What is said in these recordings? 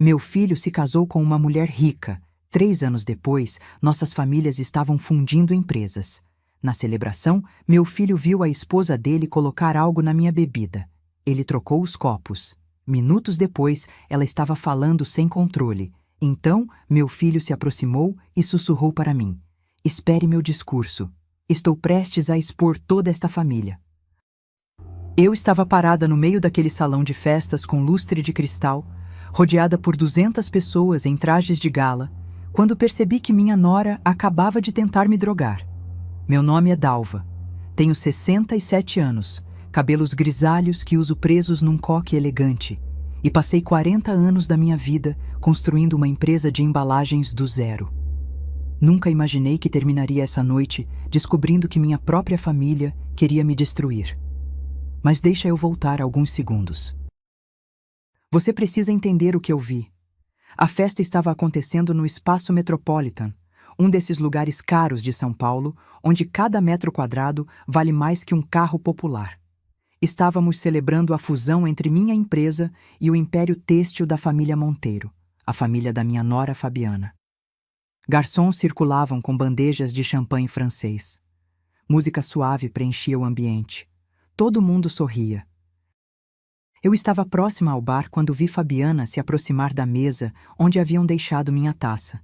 Meu filho se casou com uma mulher rica. 3 anos depois, nossas famílias estavam fundindo empresas. Na celebração, meu filho viu a esposa dele colocar algo na minha bebida. Ele trocou os copos. Minutos depois, ela estava falando sem controle. Então, meu filho se aproximou e sussurrou para mim: "Espere meu discurso. Estou prestes a expor toda esta família." Eu estava parada no meio daquele salão de festas com lustre de cristal, rodeada por 200 pessoas em trajes de gala, quando percebi que minha nora acabava de tentar me drogar. Meu nome é Dalva. Tenho 67 anos, cabelos grisalhos que uso presos num coque elegante, e passei 40 anos da minha vida construindo uma empresa de embalagens do zero. Nunca imaginei que terminaria essa noite descobrindo que minha própria família queria me destruir. Mas deixa eu voltar alguns segundos. Você precisa entender o que eu vi. A festa estava acontecendo no Espaço Metropolitan, um desses lugares caros de São Paulo, onde cada metro quadrado vale mais que um carro popular. Estávamos celebrando a fusão entre minha empresa e o império têxtil da família Monteiro, a família da minha nora Fabiana. Garçons circulavam com bandejas de champanhe francês. Música suave preenchia o ambiente. Todo mundo sorria. Eu estava próxima ao bar quando vi Fabiana se aproximar da mesa onde haviam deixado minha taça.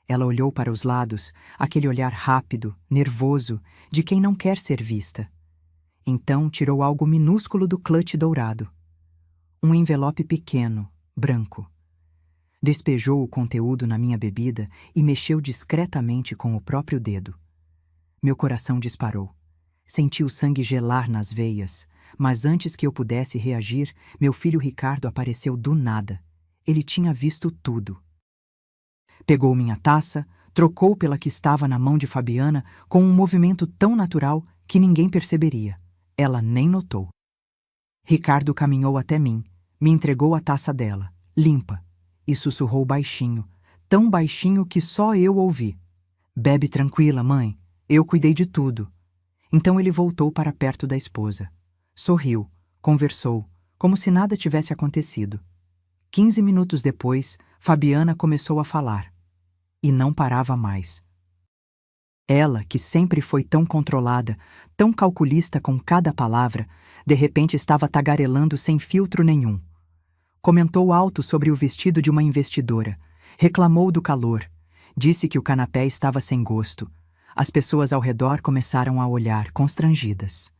Ela olhou para os lados, aquele olhar rápido, nervoso, de quem não quer ser vista. Então tirou algo minúsculo do clutch dourado. Um envelope pequeno, branco. Despejou o conteúdo na minha bebida e mexeu discretamente com o próprio dedo. Meu coração disparou. Senti o sangue gelar nas veias, mas antes que eu pudesse reagir, meu filho Ricardo apareceu do nada. Ele tinha visto tudo. Pegou minha taça, trocou pela que estava na mão de Fabiana com um movimento tão natural que ninguém perceberia. Ela nem notou. Ricardo caminhou até mim, me entregou a taça dela, limpa, e sussurrou baixinho, tão baixinho que só eu ouvi: "Bebe tranquila, mãe, eu cuidei de tudo." Então ele voltou para perto da esposa. Sorriu, conversou, como se nada tivesse acontecido. 15 minutos depois, Fabiana começou a falar. E não parava mais. Ela, que sempre foi tão controlada, tão calculista com cada palavra, de repente estava tagarelando sem filtro nenhum. Comentou alto sobre o vestido de uma investidora, reclamou do calor, disse que o canapé estava sem gosto. As pessoas ao redor começaram a olhar, constrangidas.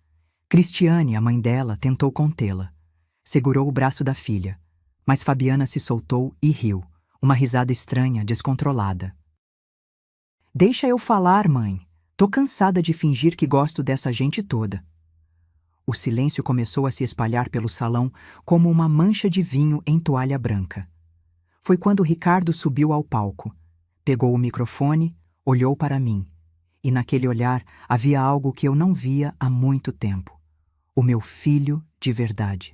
Cristiane, a mãe dela, tentou contê-la. Segurou o braço da filha, mas Fabiana se soltou e riu, uma risada estranha, descontrolada. "Deixa eu falar, mãe. Tô cansada de fingir que gosto dessa gente toda." O silêncio começou a se espalhar pelo salão como uma mancha de vinho em toalha branca. Foi quando Ricardo subiu ao palco, pegou o microfone, olhou para mim. E naquele olhar havia algo que eu não via há muito tempo. O meu filho de verdade.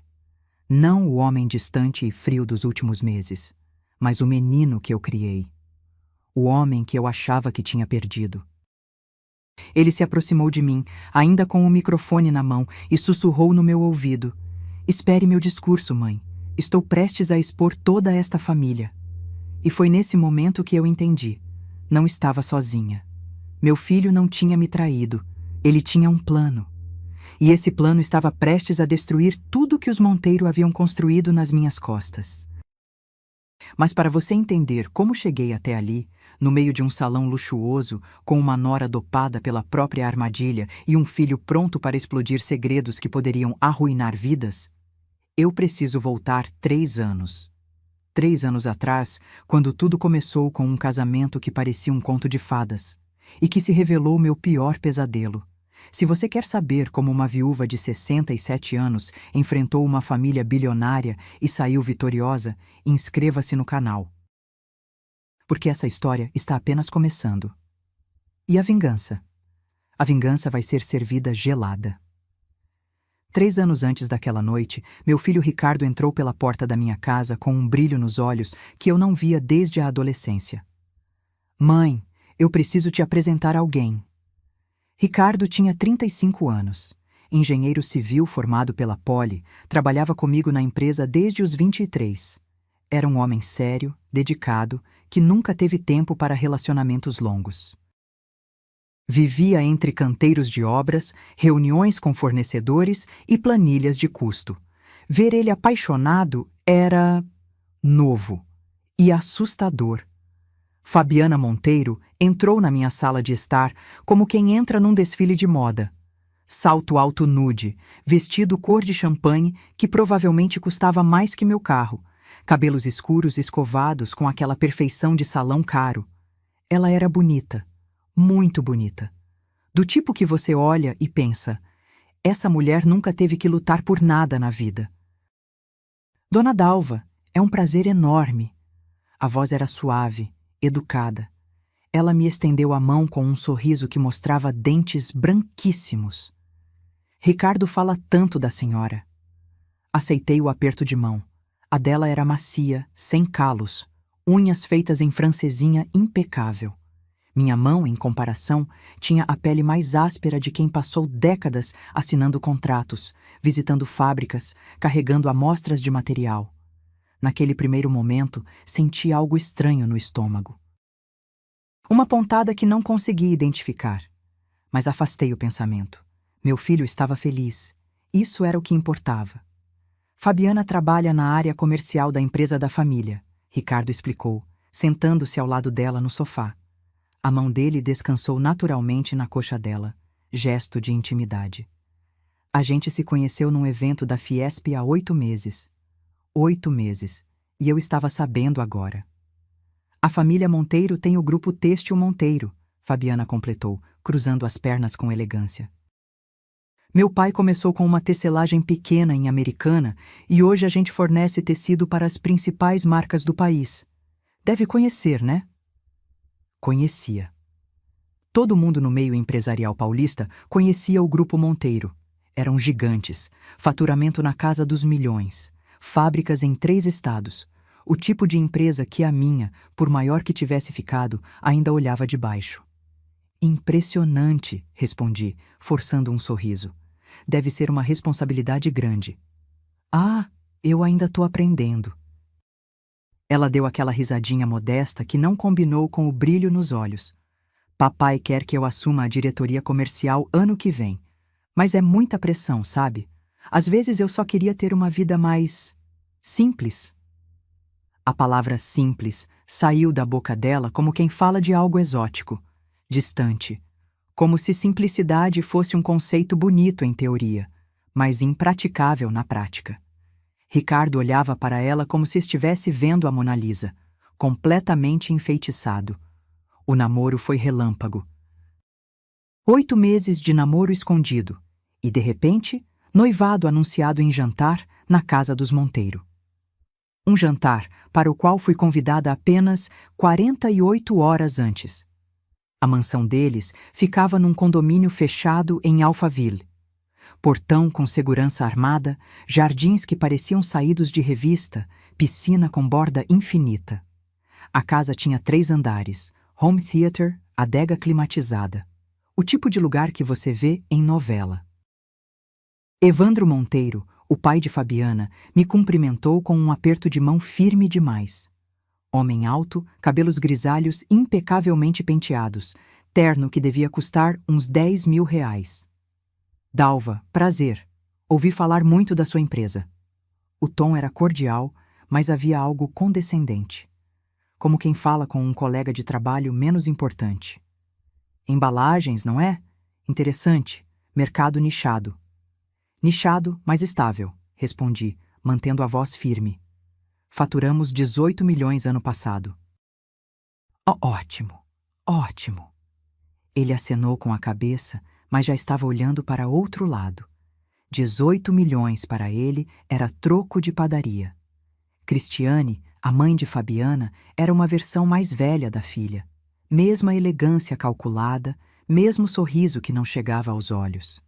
Não o homem distante e frio dos últimos meses, mas o menino que eu criei. O homem que eu achava que tinha perdido. Ele se aproximou de mim, ainda com o microfone na mão, e sussurrou no meu ouvido: "Espere meu discurso, mãe. Estou prestes a expor toda esta família." E foi nesse momento que eu entendi. Não estava sozinha. Meu filho não tinha me traído. Ele tinha um plano. E esse plano estava prestes a destruir tudo que os Monteiro haviam construído nas minhas costas. Mas para você entender como cheguei até ali, no meio de um salão luxuoso, com uma nora dopada pela própria armadilha e um filho pronto para explodir segredos que poderiam arruinar vidas, eu preciso voltar 3 anos. 3 anos atrás, quando tudo começou com um casamento que parecia um conto de fadas, e que se revelou meu pior pesadelo. Se você quer saber como uma viúva de 67 anos enfrentou uma família bilionária e saiu vitoriosa, inscreva-se no canal. Porque essa história está apenas começando. E a vingança? A vingança vai ser servida gelada. 3 anos antes daquela noite, meu filho Ricardo entrou pela porta da minha casa com um brilho nos olhos que eu não via desde a adolescência. "Mãe, eu preciso te apresentar alguém." Ricardo tinha 35 anos. Engenheiro civil formado pela Poli, trabalhava comigo na empresa desde os 23. Era um homem sério, dedicado, que nunca teve tempo para relacionamentos longos. Vivia entre canteiros de obras, reuniões com fornecedores e planilhas de custo. Ver ele apaixonado era novo e assustador. Fabiana Monteiro entrou na minha sala de estar como quem entra num desfile de moda. Salto alto nude, vestido cor de champanhe que provavelmente custava mais que meu carro, cabelos escuros escovados com aquela perfeição de salão caro. Ela era bonita, muito bonita. Do tipo que você olha e pensa, essa mulher nunca teve que lutar por nada na vida. Dona Dalva, é um prazer enorme. A voz era suave, educada. Ela me estendeu a mão com um sorriso que mostrava dentes branquíssimos. Ricardo fala tanto da senhora. Aceitei o aperto de mão. A dela era macia, sem calos, unhas feitas em francesinha impecável. Minha mão, em comparação, tinha a pele mais áspera de quem passou décadas assinando contratos, visitando fábricas, carregando amostras de material. Naquele primeiro momento, senti algo estranho no estômago. Uma pontada que não consegui identificar, mas afastei o pensamento. Meu filho estava feliz. Isso era o que importava. Fabiana trabalha na área comercial da empresa da família, Ricardo explicou, sentando-se ao lado dela no sofá. A mão dele descansou naturalmente na coxa dela, gesto de intimidade. A gente se conheceu num evento da Fiesp há 8 meses. 8 meses, e eu estava sabendo agora. A família Monteiro tem o grupo Têxtil Monteiro, Fabiana completou, cruzando as pernas com elegância. Meu pai começou com uma tecelagem pequena em Americana e hoje a gente fornece tecido para as principais marcas do país. Deve conhecer, né? Conhecia. Todo mundo no meio empresarial paulista conhecia o Grupo Monteiro. Eram gigantes, faturamento na casa dos milhões, fábricas em 3 estados. O tipo de empresa que a minha, por maior que tivesse ficado, ainda olhava de baixo. Impressionante, respondi, forçando um sorriso. Deve ser uma responsabilidade grande. Ah, eu ainda estou aprendendo. Ela deu aquela risadinha modesta que não combinou com o brilho nos olhos. Papai quer que eu assuma a diretoria comercial ano que vem. Mas é muita pressão, sabe? Às vezes eu só queria ter uma vida mais simples. A palavra simples saiu da boca dela como quem fala de algo exótico, distante. Como se simplicidade fosse um conceito bonito em teoria, mas impraticável na prática. Ricardo olhava para ela como se estivesse vendo a Mona Lisa, completamente enfeitiçado. O namoro foi relâmpago. 8 meses de namoro escondido, e, de repente, noivado anunciado em jantar na casa dos Monteiro. Um jantar para o qual fui convidada apenas 48 horas antes. A mansão deles ficava num condomínio fechado em Alphaville. Portão com segurança armada, jardins que pareciam saídos de revista, piscina com borda infinita. A casa tinha 3 andares, home theater, adega climatizada. O tipo de lugar que você vê em novela. Evandro Monteiro, o pai de Fabiana, me cumprimentou com um aperto de mão firme demais. Homem alto, cabelos grisalhos impecavelmente penteados, terno que devia custar uns 10 mil reais. Dalva, prazer. Ouvi falar muito da sua empresa. O tom era cordial, mas havia algo condescendente. Como quem fala com um colega de trabalho menos importante. Embalagens, não é? Interessante. Mercado nichado. Nichado, mas estável, respondi, mantendo a voz firme. Faturamos 18 milhões ano passado. Ótimo, ótimo. Ele acenou com a cabeça, mas já estava olhando para outro lado. 18 milhões para ele era troco de padaria. Cristiane, a mãe de Fabiana, era uma versão mais velha da filha. Mesma elegância calculada, mesmo sorriso que não chegava aos olhos.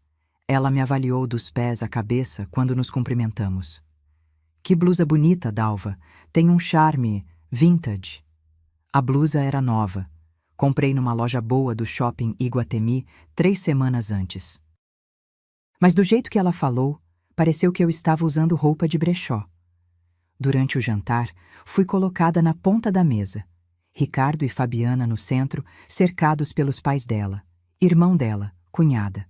Ela me avaliou dos pés à cabeça quando nos cumprimentamos. Que blusa bonita, Dalva. Tem um charme vintage. A blusa era nova. Comprei numa loja boa do shopping Iguatemi 3 semanas antes. Mas do jeito que ela falou, pareceu que eu estava usando roupa de brechó. Durante o jantar, fui colocada na ponta da mesa. Ricardo e Fabiana no centro, cercados pelos pais dela, irmão dela, cunhada.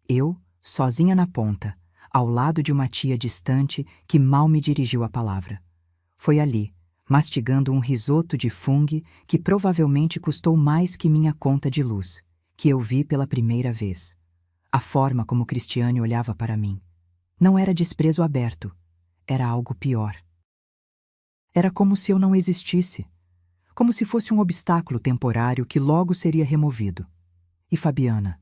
Eu, sozinha na ponta, ao lado de uma tia distante que mal me dirigiu a palavra. Foi ali, mastigando um risoto de fungo que provavelmente custou mais que minha conta de luz, que eu vi pela primeira vez. A forma como Cristiane olhava para mim. Não era desprezo aberto, era algo pior. Era como se eu não existisse, como se fosse um obstáculo temporário que logo seria removido. E Fabiana?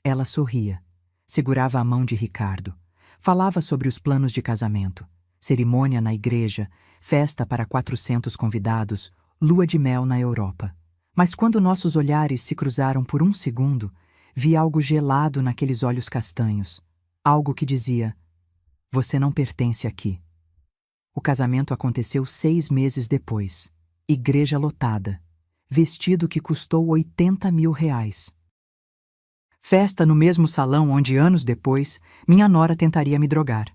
Ela sorria, segurava a mão de Ricardo, falava sobre os planos de casamento, cerimônia na igreja, festa para 400 convidados, lua de mel na Europa. Mas quando nossos olhares se cruzaram por um segundo, vi algo gelado naqueles olhos castanhos, algo que dizia: "Você não pertence aqui." O casamento aconteceu 6 meses depois. Igreja lotada. Vestido que custou R$ 80.000. Festa no mesmo salão onde, anos depois, minha nora tentaria me drogar.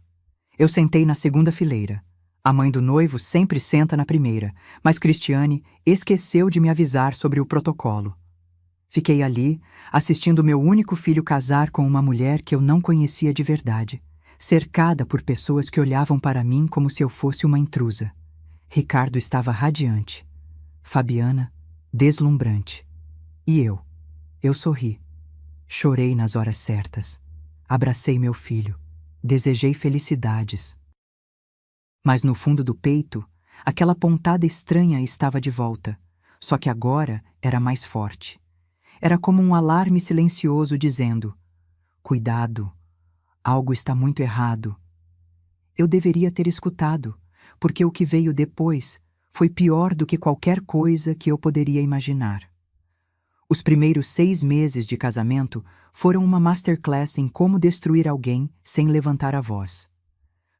Eu sentei na segunda fileira. A mãe do noivo sempre senta na primeira, mas Cristiane esqueceu de me avisar sobre o protocolo. Fiquei ali, assistindo meu único filho casar com uma mulher que eu não conhecia de verdade, cercada por pessoas que olhavam para mim como se eu fosse uma intrusa. Ricardo estava radiante. Fabiana, deslumbrante. E eu sorri. Chorei nas horas certas. Abracei meu filho. Desejei felicidades. Mas no fundo do peito, aquela pontada estranha estava de volta, só que agora era mais forte. Era como um alarme silencioso dizendo: "Cuidado, algo está muito errado." Eu deveria ter escutado, porque o que veio depois foi pior do que qualquer coisa que eu poderia imaginar. Os primeiros 6 meses de casamento foram uma masterclass em como destruir alguém sem levantar a voz.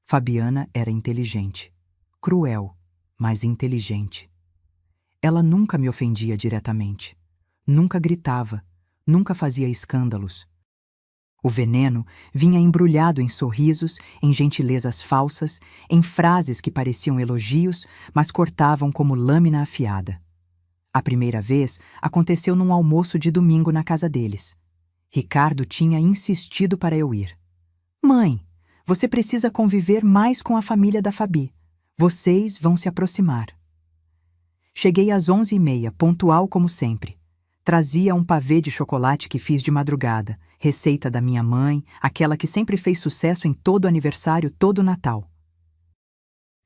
Fabiana era inteligente. Cruel, mas inteligente. Ela nunca me ofendia diretamente. Nunca gritava. Nunca fazia escândalos. O veneno vinha embrulhado em sorrisos, em gentilezas falsas, em frases que pareciam elogios, mas cortavam como lâmina afiada. A primeira vez aconteceu num almoço de domingo na casa deles. Ricardo tinha insistido para eu ir. "Mãe, você precisa conviver mais com a família da Fabi. Vocês vão se aproximar." Cheguei às 11h30, pontual como sempre. Trazia um pavê de chocolate que fiz de madrugada, receita da minha mãe, aquela que sempre fez sucesso em todo aniversário, todo Natal.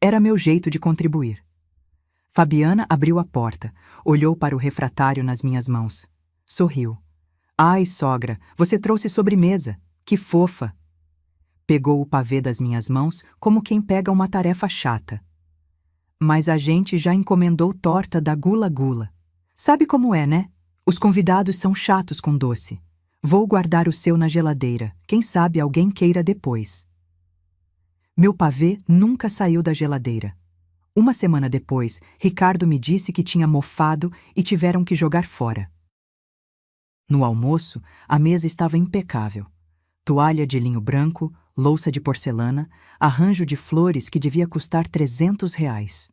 Era meu jeito de contribuir. Fabiana abriu a porta, olhou para o refratário nas minhas mãos. Sorriu. "Ai, sogra, você trouxe sobremesa. Que fofa." Pegou o pavê das minhas mãos como quem pega uma tarefa chata. "Mas a gente já encomendou torta da Gula Gula. Sabe como é, né? Os convidados são chatos com doce. Vou guardar o seu na geladeira. Quem sabe alguém queira depois." Meu pavê nunca saiu da geladeira. Uma semana depois, Ricardo me disse que tinha mofado e tiveram que jogar fora. No almoço, a mesa estava impecável. Toalha de linho branco, louça de porcelana, arranjo de flores que devia custar R$ 300.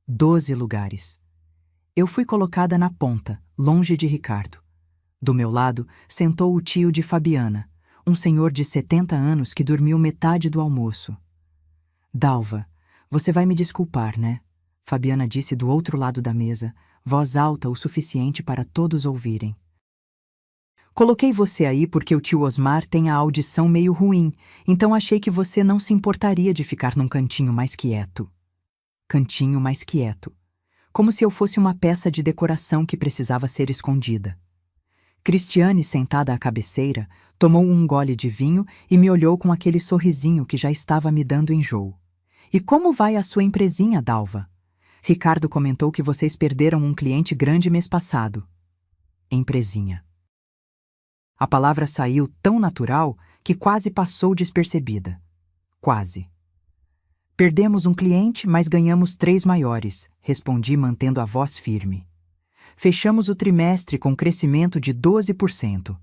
12 lugares. Eu fui colocada na ponta, longe de Ricardo. Do meu lado, sentou o tio de Fabiana, um senhor de 70 anos que dormiu metade do almoço. "Dalva, você vai me desculpar, né?" Fabiana disse do outro lado da mesa, voz alta o suficiente para todos ouvirem. "Coloquei você aí porque o tio Osmar tem a audição meio ruim, então achei que você não se importaria de ficar num cantinho mais quieto." Cantinho mais quieto. Como se eu fosse uma peça de decoração que precisava ser escondida. Cristiane, sentada à cabeceira, tomou um gole de vinho e me olhou com aquele sorrisinho que já estava me dando enjoo. "E como vai a sua empresinha, Dalva? Ricardo comentou que vocês perderam um cliente grande mês passado." Empresinha. A palavra saiu tão natural que quase passou despercebida. Quase. "Perdemos um cliente, mas ganhamos 3 maiores", respondi mantendo a voz firme. "Fechamos o trimestre com crescimento de 12%.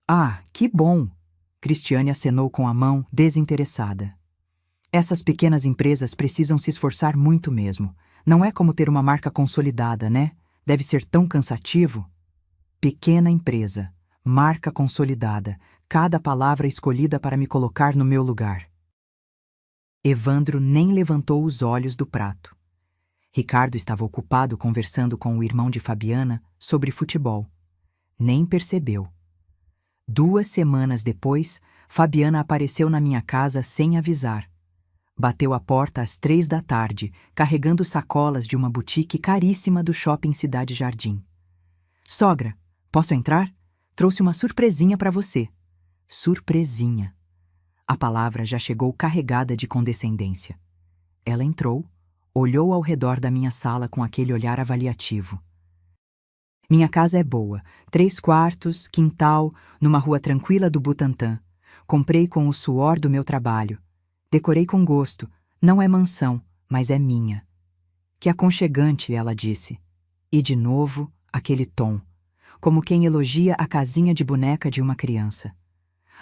"Ah, que bom!" Cristiane acenou com a mão, desinteressada. Essas pequenas empresas precisam se esforçar muito mesmo. Não é como ter uma marca consolidada, né? Deve ser tão cansativo. Pequena empresa, marca consolidada, cada palavra escolhida para me colocar no meu lugar. Evandro nem levantou os olhos do prato. Ricardo estava ocupado conversando com o irmão de Fabiana sobre futebol. Nem percebeu. 2 semanas depois, Fabiana apareceu na minha casa sem avisar. Bateu a porta às 3 da tarde, carregando sacolas de uma boutique caríssima do shopping Cidade Jardim. Sogra, posso entrar? Trouxe uma surpresinha para você. Surpresinha. A palavra já chegou carregada de condescendência. Ela entrou, olhou ao redor da minha sala com aquele olhar avaliativo. Minha casa é boa, 3 quartos, quintal, numa rua tranquila do Butantã. Comprei com o suor do meu trabalho. Decorei com gosto. Não é mansão, mas é minha. Que aconchegante, ela disse. E de novo, aquele tom, como quem elogia a casinha de boneca de uma criança.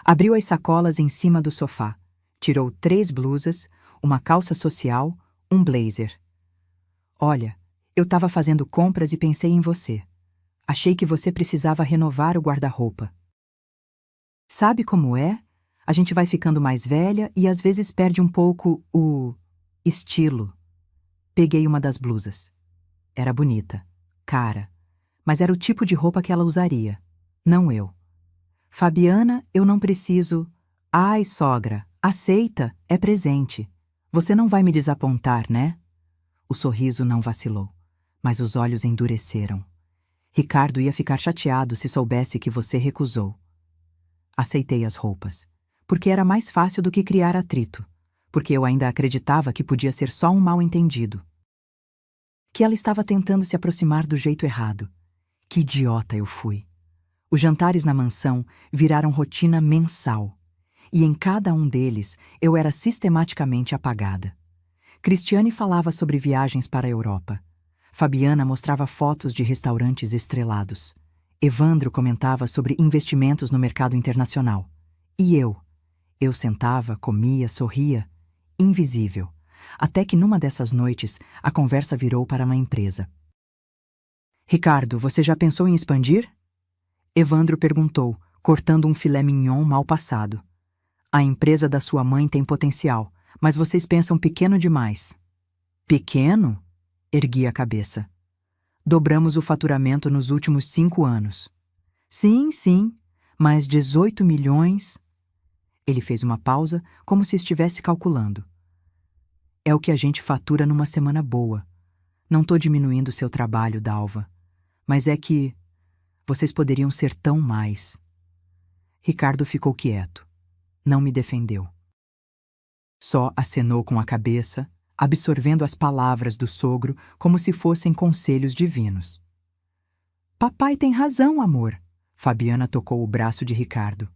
Abriu as sacolas em cima do sofá. Tirou 3 blusas, uma calça social, um blazer. Olha, eu estava fazendo compras e pensei em você. Achei que você precisava renovar o guarda-roupa. Sabe como é? A gente vai ficando mais velha e às vezes perde um pouco o estilo. Peguei uma das blusas. Era bonita, cara, mas era o tipo de roupa que ela usaria, não eu. Fabiana, eu não preciso. Ai, sogra, aceita, é presente. Você não vai me desapontar, né? O sorriso não vacilou, mas os olhos endureceram. Ricardo ia ficar chateado se soubesse que você recusou. Aceitei as roupas, porque era mais fácil do que criar atrito, porque eu ainda acreditava que podia ser só um mal-entendido. Que ela estava tentando se aproximar do jeito errado. Que idiota eu fui. Os jantares na mansão viraram rotina mensal, e em cada um deles eu era sistematicamente apagada. Cristiane falava sobre viagens para a Europa. Fabiana mostrava fotos de restaurantes estrelados. Evandro comentava sobre investimentos no mercado internacional. E eu sentava, comia, sorria, invisível, até que numa dessas noites a conversa virou para uma empresa. Ricardo, você já pensou em expandir? Evandro perguntou, cortando um filé mignon mal passado. A empresa da sua mãe tem potencial, mas vocês pensam pequeno demais. Pequeno? Ergui a cabeça. Dobramos o faturamento nos últimos 5 anos. Sim, mas 18 milhões... Ele fez uma pausa, como se estivesse calculando. É o que a gente fatura numa semana boa. Não tô diminuindo seu trabalho, Dalva. Mas é que... vocês poderiam ser tão mais. Ricardo ficou quieto. Não me defendeu. Só acenou com a cabeça, absorvendo as palavras do sogro como se fossem conselhos divinos. Papai tem razão, amor. Fabiana tocou o braço de Ricardo.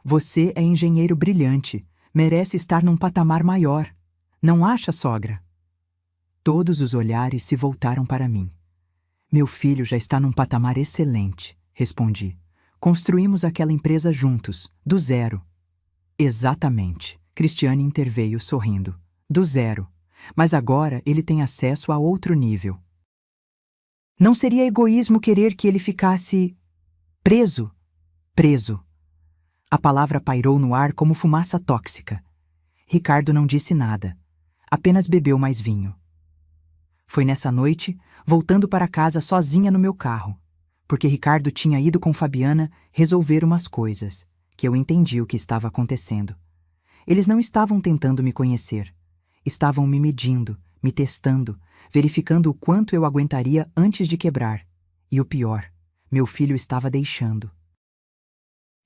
Você é engenheiro brilhante, merece estar num patamar maior. Não acha, sogra? Todos os olhares se voltaram para mim. Meu filho já está num patamar excelente, respondi. Construímos aquela empresa juntos, do zero. Exatamente, Cristiane interveio sorrindo. Do zero. Mas agora ele tem acesso a outro nível. Não seria egoísmo querer que ele ficasse... preso? Preso. A palavra pairou no ar como fumaça tóxica. Ricardo não disse nada. Apenas bebeu mais vinho. Foi nessa noite, voltando para casa sozinha no meu carro, porque Ricardo tinha ido com Fabiana resolver umas coisas, que eu entendi o que estava acontecendo. Eles não estavam tentando me conhecer. Estavam me medindo, me testando, verificando o quanto eu aguentaria antes de quebrar. E o pior, meu filho estava deixando.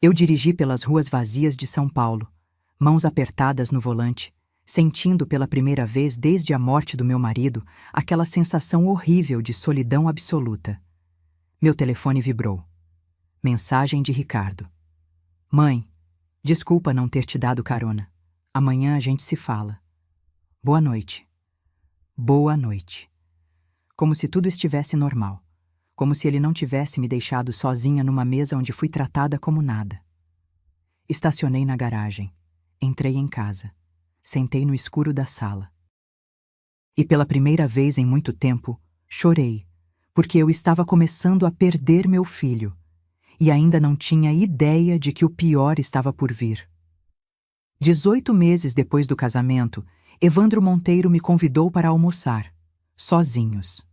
Eu dirigi pelas ruas vazias de São Paulo, mãos apertadas no volante, sentindo pela primeira vez desde a morte do meu marido aquela sensação horrível de solidão absoluta. Meu telefone vibrou. Mensagem de Ricardo. Mãe, desculpa não ter te dado carona. Amanhã a gente se fala. Boa noite. Boa noite. Como se tudo estivesse normal. Como se ele não tivesse me deixado sozinha numa mesa onde fui tratada como nada. Estacionei na garagem. Entrei em casa. Sentei no escuro da sala. E pela primeira vez em muito tempo, chorei, porque eu estava começando a perder meu filho e ainda não tinha ideia de que o pior estava por vir. 18 meses depois do casamento, Evandro Monteiro me convidou para almoçar, sozinhos.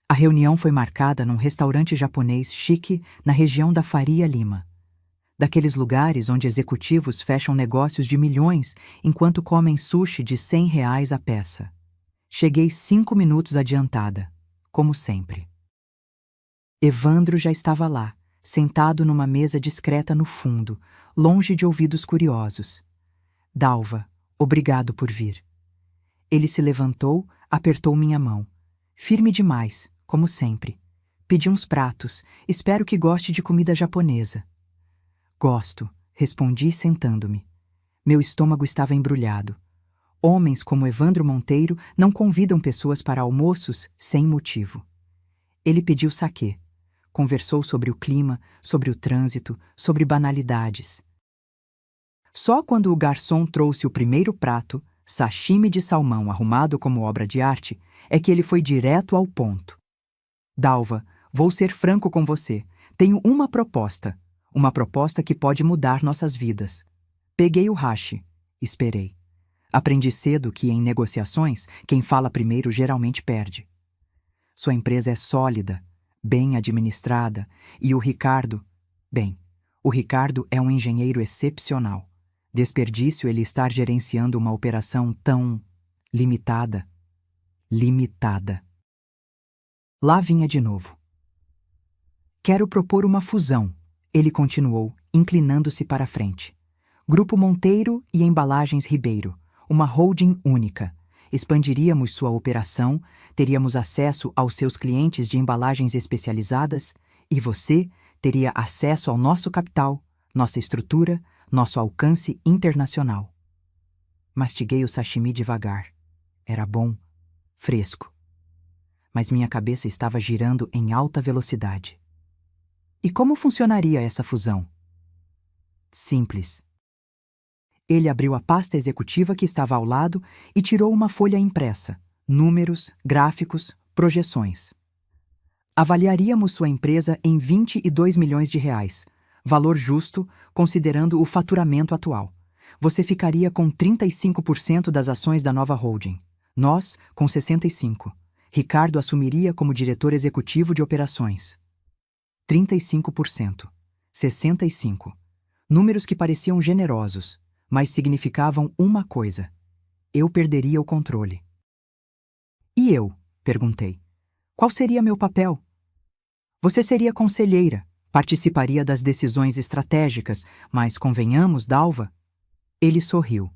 A reunião foi marcada num restaurante japonês chique na região da Faria Lima. Daqueles lugares onde executivos fecham negócios de milhões enquanto comem sushi de R$ 100 a peça. Cheguei 5 minutos adiantada, como sempre. Evandro já estava lá, sentado numa mesa discreta no fundo, longe de ouvidos curiosos. Dalva, obrigado por vir. Ele se levantou, apertou minha mão. Firme demais, como sempre. Pedi uns pratos, espero que goste de comida japonesa. Gosto, respondi sentando-me. Meu estômago estava embrulhado. Homens como Evandro Monteiro não convidam pessoas para almoços sem motivo. Ele pediu saquê. Conversou sobre o clima, sobre o trânsito, sobre banalidades. Só quando o garçom trouxe o primeiro prato, sashimi de salmão arrumado como obra de arte, é que ele foi direto ao ponto. Dalva, vou ser franco com você. Tenho uma proposta que pode mudar nossas vidas. Peguei o hashi. Esperei. Aprendi cedo que, em negociações, quem fala primeiro geralmente perde. Sua empresa é sólida, bem administrada, e o Ricardo é um engenheiro excepcional. Desperdício ele estar gerenciando uma operação tão limitada. Lá vinha de novo. Quero propor uma fusão, ele continuou, inclinando-se para a frente. Grupo Monteiro e Embalagens Ribeiro, uma holding única. Expandiríamos sua operação, teríamos acesso aos seus clientes de embalagens especializadas e você teria acesso ao nosso capital, nossa estrutura, nosso alcance internacional. Mastiguei o sashimi devagar. Era bom, fresco. Mas minha cabeça estava girando em alta velocidade. E como funcionaria essa fusão? Simples. Ele abriu a pasta executiva que estava ao lado e tirou uma folha impressa, números, gráficos, projeções. Avaliaríamos sua empresa em R$ 22 milhões, valor justo considerando o faturamento atual. Você ficaria com 35% das ações da nova holding. Nós, com 65%. Ricardo assumiria como diretor executivo de operações. 35%. 65%. Números que pareciam generosos, mas significavam uma coisa. Eu perderia o controle. E eu? Perguntei. Qual seria meu papel? Você seria conselheira, participaria das decisões estratégicas, mas convenhamos, Dalva? Ele sorriu.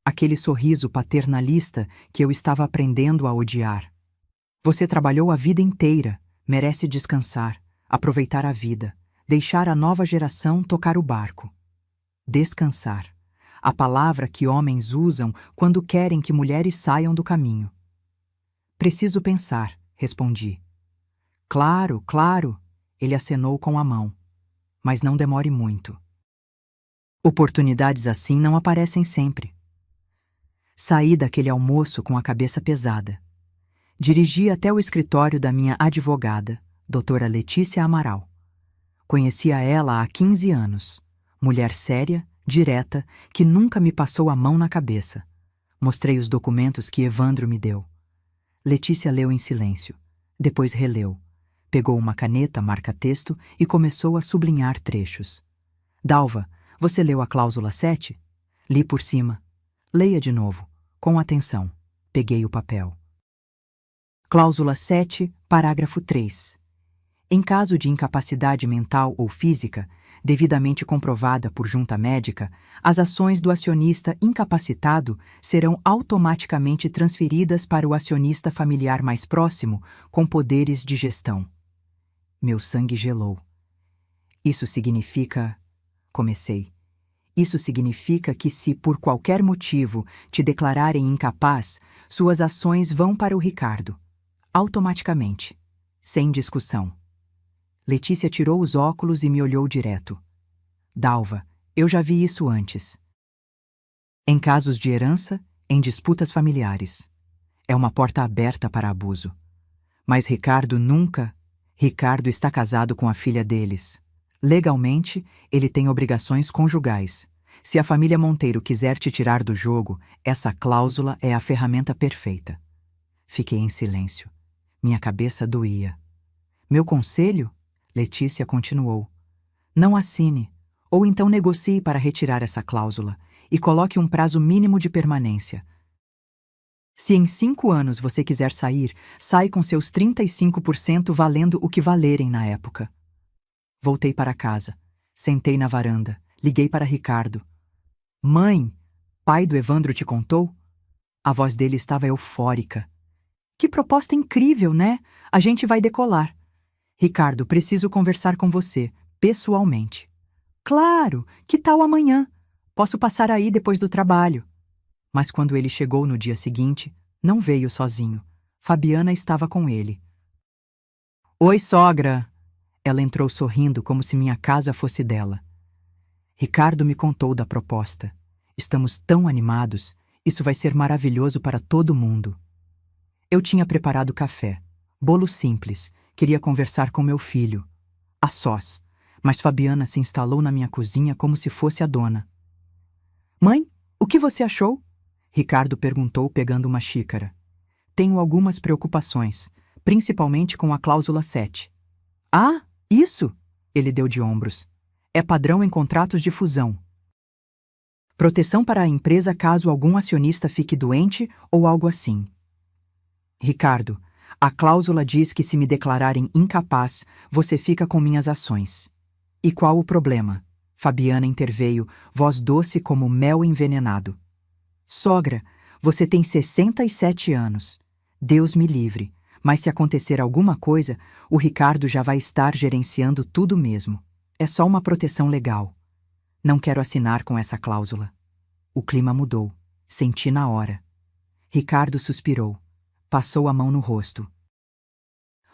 Aquele sorriso paternalista que eu estava aprendendo a odiar. Você trabalhou a vida inteira, merece descansar, aproveitar a vida, deixar a nova geração tocar o barco. Descansar. A palavra que homens usam quando querem que mulheres saiam do caminho. Preciso pensar, respondi. Claro, claro, ele acenou com a mão. Mas não demore muito. Oportunidades assim não aparecem sempre. Saí daquele almoço com a cabeça pesada. Dirigi até o escritório da minha advogada, doutora Letícia Amaral. Conhecia ela há 15 anos. Mulher séria, direta, que nunca me passou a mão na cabeça. Mostrei os documentos que Evandro me deu. Letícia leu em silêncio. Depois releu. Pegou uma caneta marca-texto e começou a sublinhar trechos. Dalva, você leu a cláusula 7? Li por cima. Leia de novo, com atenção. Peguei o papel. Cláusula 7, parágrafo 3. Em caso de incapacidade mental ou física, devidamente comprovada por junta médica, as ações do acionista incapacitado serão automaticamente transferidas para o acionista familiar mais próximo com poderes de gestão. Meu sangue gelou. Isso significa... Comecei. Isso significa que se por qualquer motivo te declararem incapaz, suas ações vão para o Ricardo. Automaticamente. Sem discussão. Letícia tirou os óculos e me olhou direto. Dalva, eu já vi isso antes. em casos de herança, em disputas familiares. É uma porta aberta para abuso. Mas Ricardo está casado com a filha deles. Legalmente, ele tem obrigações conjugais. Se a família Monteiro quiser te tirar do jogo, essa cláusula é a ferramenta perfeita. Fiquei em silêncio. Minha cabeça doía. Meu conselho? Letícia continuou. Não assine, ou então negocie para retirar essa cláusula e coloque um prazo mínimo de permanência. Se em 5 anos você quiser sair, sai com seus 35% valendo o que valerem na época. Voltei para casa. Sentei na varanda. Liguei para Ricardo. Mãe, pai do Evandro te contou? A voz dele estava eufórica. Que proposta incrível, né? A gente vai decolar. Ricardo, preciso conversar com você, pessoalmente. Claro, que tal amanhã? Posso passar aí depois do trabalho. Mas quando ele chegou no dia seguinte, não veio sozinho. Fabiana estava com ele. Oi, sogra! Ela entrou sorrindo como se minha casa fosse dela. Ricardo me contou da proposta. Estamos tão animados, isso vai ser maravilhoso para todo mundo. Eu tinha preparado café, bolo simples, queria conversar com meu filho. A sós, mas Fabiana se instalou na minha cozinha como se fosse a dona. Mãe, o que você achou? Ricardo perguntou pegando uma xícara. Tenho algumas preocupações, principalmente com a cláusula 7. Ah, isso? Ele deu de ombros. É padrão em contratos de fusão. Proteção para a empresa caso algum acionista fique doente ou algo assim. Ricardo, a cláusula diz que se me declararem incapaz, você fica com minhas ações. E qual o problema? Fabiana interveio, voz doce como mel envenenado. Sogra, você tem 67 anos. Deus me livre, mas se acontecer alguma coisa, o Ricardo já vai estar gerenciando tudo mesmo. É só uma proteção legal. Não quero assinar com essa cláusula. O clima mudou. Senti na hora. Ricardo suspirou. Passou a mão no rosto.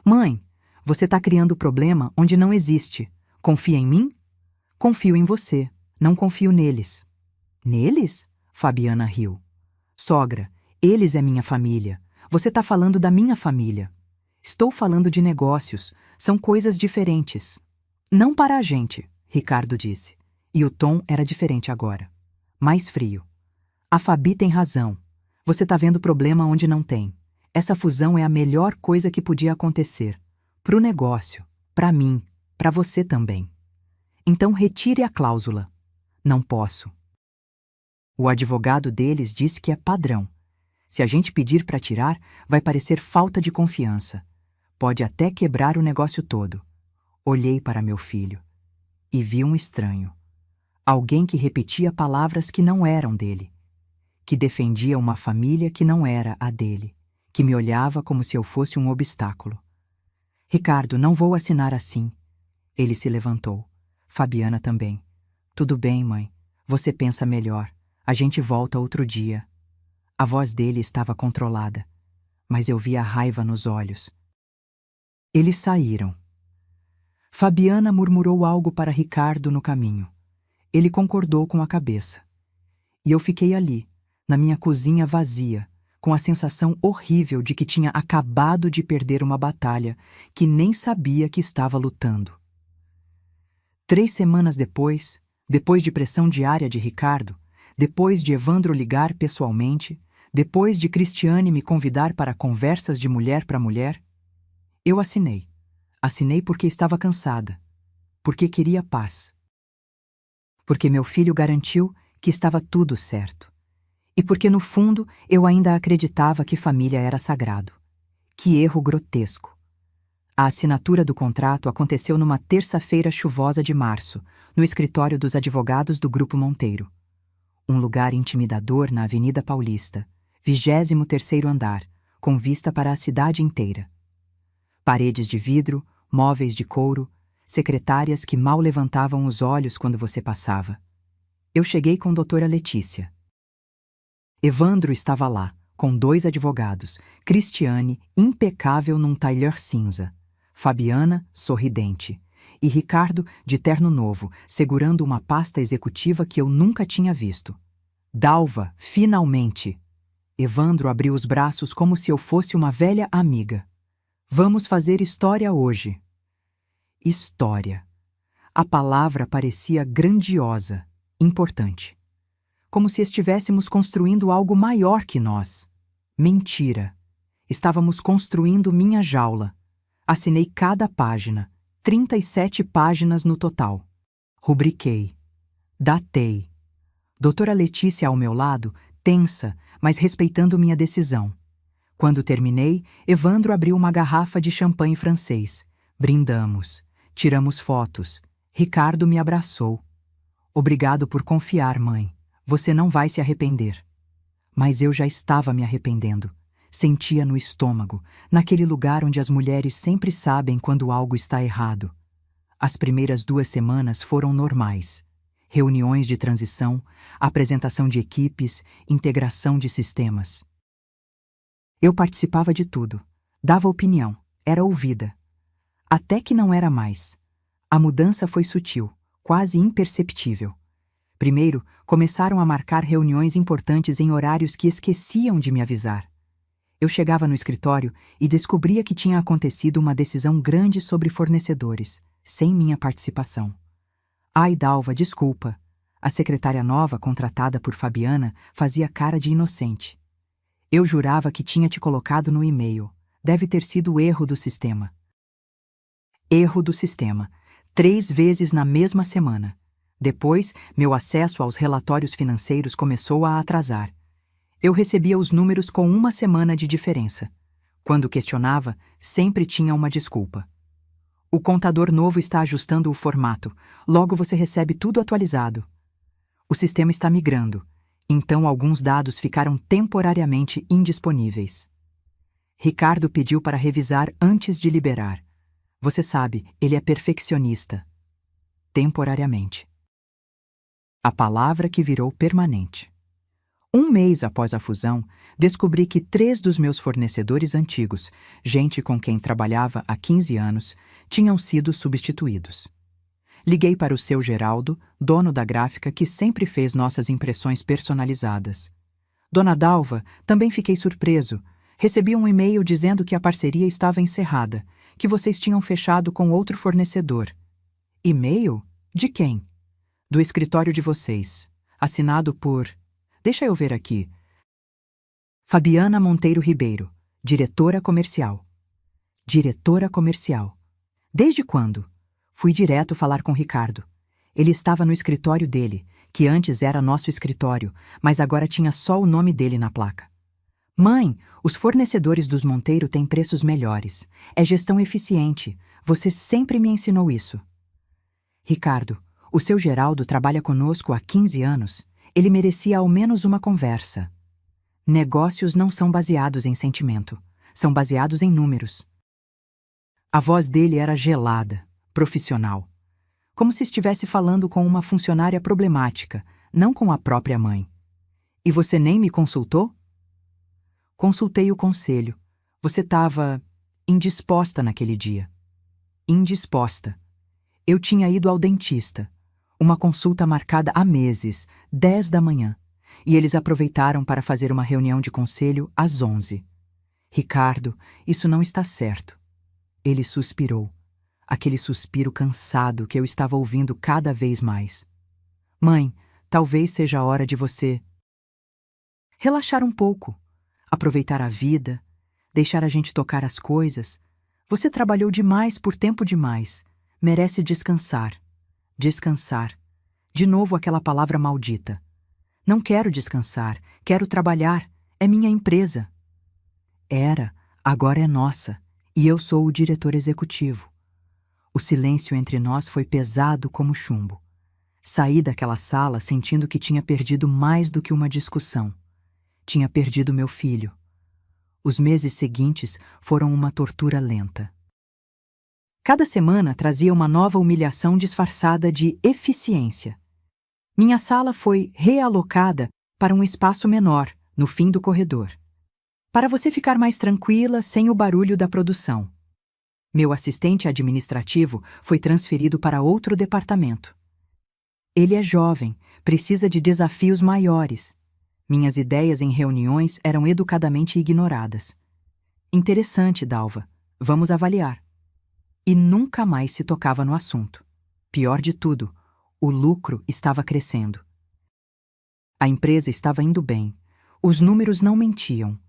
Mãe, você está criando problema onde não existe. Confia em mim? Confio em você. Não confio neles. Neles? Fabiana riu. Sogra, eles é minha família. Você está falando da minha família. Estou falando de negócios. São coisas diferentes. Não para a gente, Ricardo disse. E o tom era diferente agora. Mais frio. A Fabi tem razão. Você está vendo problema onde não tem. Essa fusão é a melhor coisa que podia acontecer. Pro negócio, para mim, para você também. Então retire a cláusula. Não posso. O advogado deles disse que é padrão. Se a gente pedir para tirar, vai parecer falta de confiança. Pode até quebrar o negócio todo. Olhei para meu filho e vi um estranho. Alguém que repetia palavras que não eram dele. Que defendia uma família que não era a dele. Que me olhava como se eu fosse um obstáculo. Ricardo, não vou assinar assim. Ele se levantou. Fabiana também. Tudo bem, mãe. Você pensa melhor. A gente volta outro dia. A voz dele estava controlada, mas eu via a raiva nos olhos. Eles saíram. Fabiana murmurou algo para Ricardo no caminho. Ele concordou com a cabeça. E eu fiquei ali, na minha cozinha vazia, com a sensação horrível de que tinha acabado de perder uma batalha que nem sabia que estava lutando. 3 semanas depois de pressão diária de Ricardo, depois de Evandro ligar pessoalmente, depois de Cristiane me convidar para conversas de mulher para mulher, eu assinei. Assinei porque estava cansada, porque queria paz. Porque meu filho garantiu que estava tudo certo. E porque, no fundo, eu ainda acreditava que família era sagrado. Que erro grotesco. A assinatura do contrato aconteceu numa terça-feira chuvosa de março, no escritório dos advogados do Grupo Monteiro. Um lugar intimidador na Avenida Paulista, 23º andar, com vista para a cidade inteira. Paredes de vidro, móveis de couro, secretárias que mal levantavam os olhos quando você passava. Eu cheguei com doutora Letícia. Evandro estava lá, com 2 advogados, Cristiane, impecável num tailleur cinza, Fabiana, sorridente, e Ricardo, de terno novo, segurando uma pasta executiva que eu nunca tinha visto. Dalva, finalmente! Evandro abriu os braços como se eu fosse uma velha amiga. Vamos fazer história hoje. História. A palavra parecia grandiosa, importante. Como se estivéssemos construindo algo maior que nós. Mentira. Estávamos construindo minha jaula. Assinei cada página, 37 páginas no total. Rubriquei. Datei. Doutora Letícia ao meu lado, tensa, mas respeitando minha decisão. Quando terminei, Evandro abriu uma garrafa de champanhe francês. Brindamos. Tiramos fotos. Ricardo me abraçou. Obrigado por confiar, mãe. Você não vai se arrepender. Mas eu já estava me arrependendo. Sentia no estômago, naquele lugar onde as mulheres sempre sabem quando algo está errado. As primeiras 2 semanas foram normais. Reuniões de transição, apresentação de equipes, integração de sistemas. Eu participava de tudo, dava opinião, era ouvida. Até que não era mais. A mudança foi sutil, quase imperceptível. Primeiro, começaram a marcar reuniões importantes em horários que esqueciam de me avisar. Eu chegava no escritório e descobria que tinha acontecido uma decisão grande sobre fornecedores, sem minha participação. Ai, Dalva, desculpa. A secretária nova, contratada por Fabiana, fazia cara de inocente. Eu jurava que tinha te colocado no e-mail. Deve ter sido erro do sistema. Erro do sistema. 3 vezes na mesma semana. Depois, meu acesso aos relatórios financeiros começou a atrasar. Eu recebia os números com 1 semana de diferença. Quando questionava, sempre tinha uma desculpa. O contador novo está ajustando o formato. Logo você recebe tudo atualizado. O sistema está migrando. Então alguns dados ficaram temporariamente indisponíveis. Ricardo pediu para revisar antes de liberar. Você sabe, ele é perfeccionista. Temporariamente. A palavra que virou permanente. 1 mês após a fusão, descobri que 3 dos meus fornecedores antigos, gente com quem trabalhava há 15 anos, tinham sido substituídos. Liguei para o seu Geraldo, dono da gráfica que sempre fez nossas impressões personalizadas. Dona Dalva, também fiquei surpreso. Recebi um e-mail dizendo que a parceria estava encerrada, que vocês tinham fechado com outro fornecedor. E-mail? De quem? Do escritório de vocês. Assinado por... Deixa eu ver aqui. Fabiana Monteiro Ribeiro, diretora comercial. Diretora comercial. Desde quando? Fui direto falar com Ricardo. Ele estava no escritório dele, que antes era nosso escritório, mas agora tinha só o nome dele na placa. Mãe, os fornecedores dos Monteiro têm preços melhores. É gestão eficiente. Você sempre me ensinou isso. Ricardo, o seu Geraldo trabalha conosco há 15 anos. Ele merecia ao menos uma conversa. Negócios não são baseados em sentimento. São baseados em números. A voz dele era gelada, profissional. Como se estivesse falando com uma funcionária problemática, não com a própria mãe. E você nem me consultou? Consultei o conselho. Você estava indisposta naquele dia. Indisposta. Eu tinha ido ao dentista. Uma consulta marcada há meses, 10 da manhã, e eles aproveitaram para fazer uma reunião de conselho às 11. Ricardo, isso não está certo. Ele suspirou, aquele suspiro cansado que eu estava ouvindo cada vez mais. Mãe, talvez seja a hora de você relaxar um pouco, aproveitar a vida, deixar a gente tocar as coisas. Você trabalhou demais por tempo demais, merece descansar. Descansar. De novo aquela palavra maldita. Não quero descansar, quero trabalhar. É minha empresa. Era, agora é nossa, e eu sou o diretor executivo. O silêncio entre nós foi pesado como chumbo. Saí daquela sala sentindo que tinha perdido mais do que uma discussão. Tinha perdido meu filho. Os meses seguintes foram uma tortura lenta. Cada semana trazia uma nova humilhação disfarçada de eficiência. Minha sala foi realocada para um espaço menor, no fim do corredor. Para você ficar mais tranquila, sem o barulho da produção. Meu assistente administrativo foi transferido para outro departamento. Ele é jovem, precisa de desafios maiores. Minhas ideias em reuniões eram educadamente ignoradas. Interessante, Dalva. Vamos avaliar. E nunca mais se tocava no assunto. Pior de tudo, o lucro estava crescendo. A empresa estava indo bem. Os números não mentiam.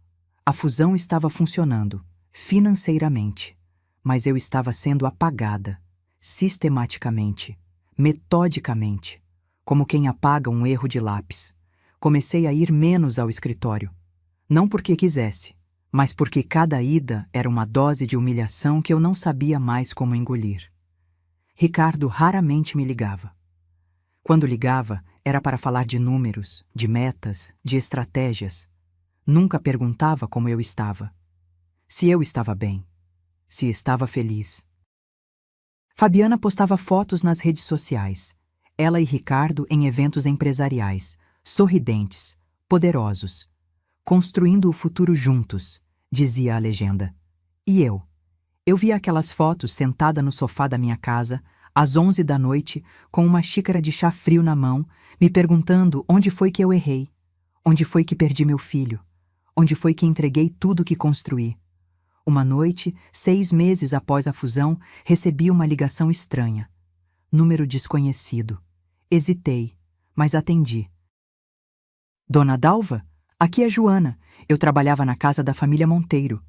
A fusão estava funcionando, financeiramente. Mas eu estava sendo apagada, sistematicamente, metodicamente, como quem apaga um erro de lápis. Comecei a ir menos ao escritório. Não porque quisesse, mas porque cada ida era uma dose de humilhação que eu não sabia mais como engolir. Ricardo raramente me ligava. Quando ligava, era para falar de números, de metas, de estratégias. Nunca perguntava como eu estava. Se eu estava bem. Se estava feliz. Fabiana postava fotos nas redes sociais. Ela e Ricardo em eventos empresariais, sorridentes, poderosos. Construindo o futuro juntos, dizia a legenda. E eu? Eu via aquelas fotos sentada no sofá da minha casa, às 11 da noite, com uma xícara de chá frio na mão, me perguntando onde foi que eu errei, onde foi que perdi meu filho, onde foi que entreguei tudo que construí. Uma noite, 6 meses após a fusão, recebi uma ligação estranha. Número desconhecido. Hesitei, mas atendi. Dona Dalva? Aqui é Joana. Eu trabalhava na casa da família Monteiro.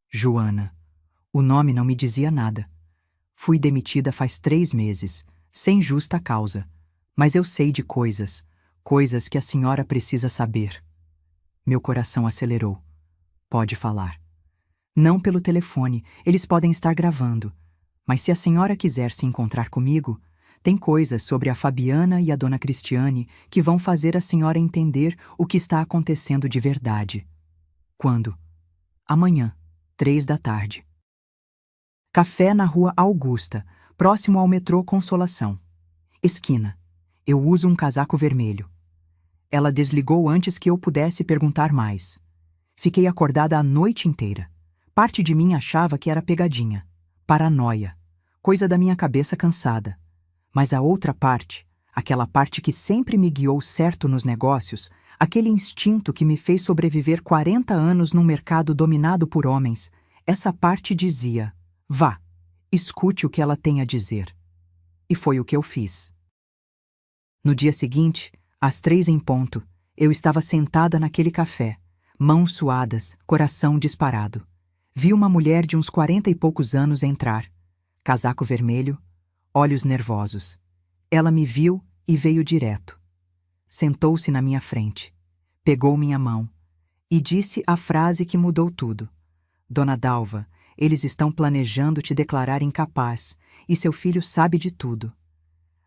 Joana. O nome não me dizia nada. Fui demitida faz 3 meses, sem justa causa. Mas eu sei de coisas que a senhora precisa saber. Meu coração acelerou. Pode falar. Não pelo telefone, eles podem estar gravando. Mas se a senhora quiser se encontrar comigo, tem coisas sobre a Fabiana e a dona Cristiane que vão fazer a senhora entender o que está acontecendo de verdade. Quando? Amanhã, 3 da tarde. Café na Rua Augusta, próximo ao metrô Consolação. Esquina. Eu uso um casaco vermelho. Ela desligou antes que eu pudesse perguntar mais. Fiquei acordada a noite inteira. Parte de mim achava que era pegadinha, paranoia, coisa da minha cabeça cansada. Mas a outra parte, aquela parte que sempre me guiou certo nos negócios, aquele instinto que me fez sobreviver 40 anos num mercado dominado por homens, essa parte dizia: vá, escute o que ela tem a dizer. E foi o que eu fiz. No dia seguinte, às 3 em ponto, eu estava sentada naquele café, mãos suadas, coração disparado. Vi uma mulher de uns 40 e poucos anos entrar, casaco vermelho, olhos nervosos. Ela me viu e veio direto. Sentou-se na minha frente, pegou minha mão e disse a frase que mudou tudo. Dona Dalva, eles estão planejando te declarar incapaz e seu filho sabe de tudo.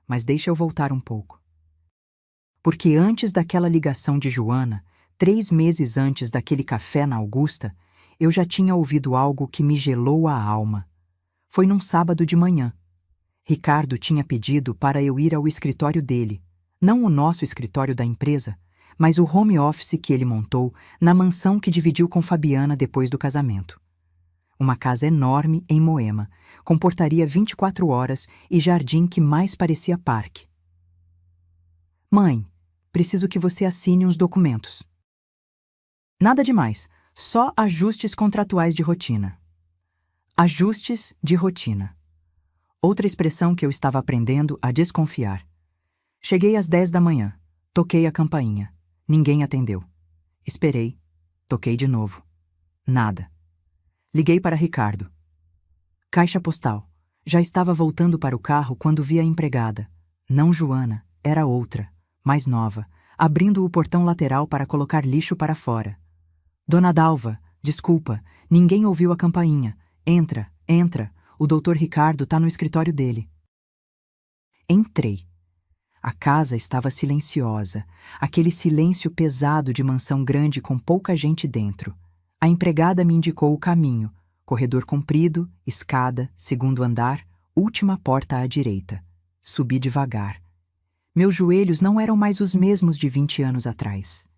Mas deixa eu voltar um pouco. Porque antes daquela ligação de Joana, 3 meses antes daquele café na Augusta, eu já tinha ouvido algo que me gelou a alma. Foi num sábado de manhã. Ricardo tinha pedido para eu ir ao escritório dele, não o nosso escritório da empresa, mas o home office que ele montou na mansão que dividiu com Fabiana depois do casamento. Uma casa enorme em Moema, com portaria 24 horas e jardim que mais parecia parque. Mãe, preciso que você assine uns documentos. Nada demais, só ajustes contratuais de rotina. Ajustes de rotina. Outra expressão que eu estava aprendendo a desconfiar. Cheguei às 10 da manhã. Toquei a campainha. Ninguém atendeu. Esperei. Toquei de novo. Nada. Liguei para Ricardo. Caixa postal. Já estava voltando para o carro quando vi a empregada. Não Joana, era outra, mais nova, abrindo o portão lateral para colocar lixo para fora. Dona Dalva, desculpa, ninguém ouviu a campainha. Entra, entra. O doutor Ricardo está no escritório dele. Entrei. A casa estava silenciosa, aquele silêncio pesado de mansão grande com pouca gente dentro. A empregada me indicou o caminho, corredor comprido, escada, segundo andar, última porta à direita. Subi devagar. Meus joelhos não eram mais os mesmos de 20 anos atrás.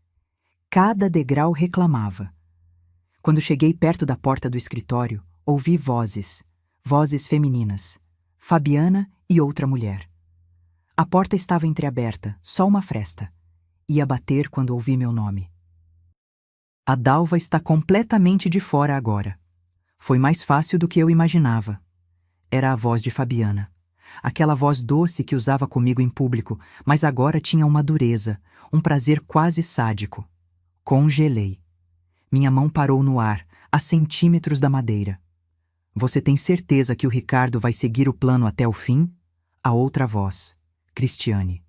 Cada degrau reclamava. Quando cheguei perto da porta do escritório, ouvi vozes femininas, Fabiana e outra mulher. A porta estava entreaberta, só uma fresta. Ia bater quando ouvi meu nome. A Dalva está completamente de fora agora. Foi mais fácil do que eu imaginava. Era a voz de Fabiana. Aquela voz doce que usava comigo em público, mas agora tinha uma dureza, um prazer quase sádico. Congelei. Minha mão parou no ar, a centímetros da madeira. Você tem certeza que o Ricardo vai seguir o plano até o fim? A outra voz. Cristiane.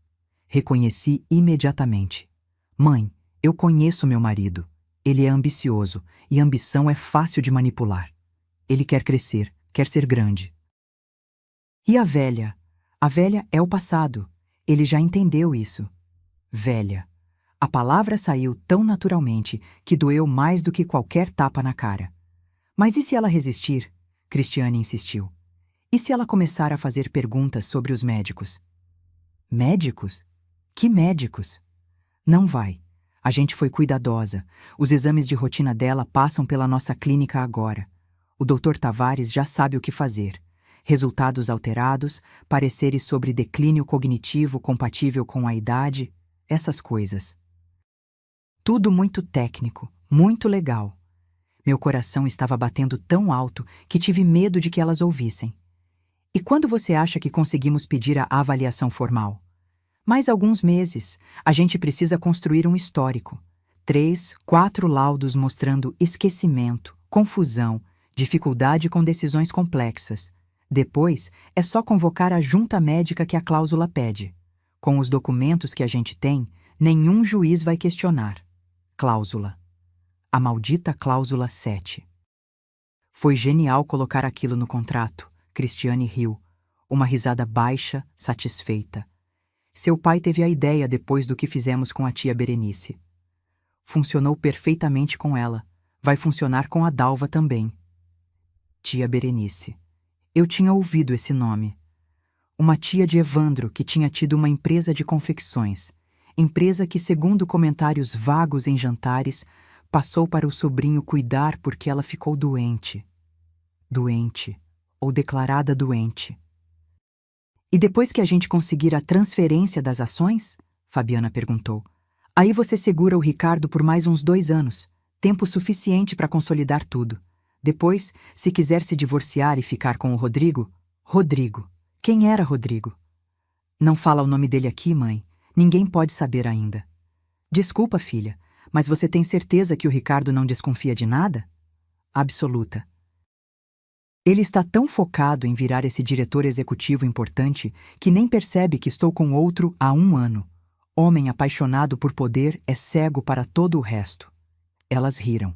Reconheci imediatamente. Mãe, eu conheço meu marido. Ele é ambicioso, e ambição é fácil de manipular. Ele quer crescer, quer ser grande. E a velha? A velha é o passado. Ele já entendeu isso. Velha. A palavra saiu tão naturalmente que doeu mais do que qualquer tapa na cara. Mas e se ela resistir? Cristiane insistiu. E se ela começar a fazer perguntas sobre os médicos? Médicos? Que médicos? Não vai. A gente foi cuidadosa. Os exames de rotina dela passam pela nossa clínica agora. O Dr. Tavares já sabe o que fazer. Resultados alterados, pareceres sobre declínio cognitivo compatível com a idade, essas coisas. Tudo muito técnico, muito legal. Meu coração estava batendo tão alto que tive medo de que elas ouvissem. E quando você acha que conseguimos pedir a avaliação formal? Mais alguns meses. A gente precisa construir um histórico. 3, 4 laudos mostrando esquecimento, confusão, dificuldade com decisões complexas. Depois, é só convocar a junta médica que a cláusula pede. Com os documentos que a gente tem, nenhum juiz vai questionar. Cláusula. A maldita cláusula 7. Foi genial colocar aquilo no contrato. Cristiane riu. Uma risada baixa, satisfeita. Seu pai teve a ideia depois do que fizemos com a tia Berenice. Funcionou perfeitamente com ela. Vai funcionar com a Dalva também. Tia Berenice. Eu tinha ouvido esse nome. Uma tia de Evandro que tinha tido uma empresa de confecções. Empresa que, segundo comentários vagos em jantares, passou para o sobrinho cuidar porque ela ficou doente. Doente. Ou declarada doente. E depois que a gente conseguir a transferência das ações? Fabiana perguntou. Aí você segura o Ricardo por mais uns 2 anos. Tempo suficiente para consolidar tudo. Depois, se quiser se divorciar e ficar com o Rodrigo... Rodrigo. Quem era Rodrigo? Não fala o nome dele aqui, mãe. Ninguém pode saber ainda. Desculpa, filha, mas você tem certeza que o Ricardo não desconfia de nada? Absoluta. Ele está tão focado em virar esse diretor executivo importante que nem percebe que estou com outro há 1 ano. Homem apaixonado por poder é cego para todo o resto. Elas riram.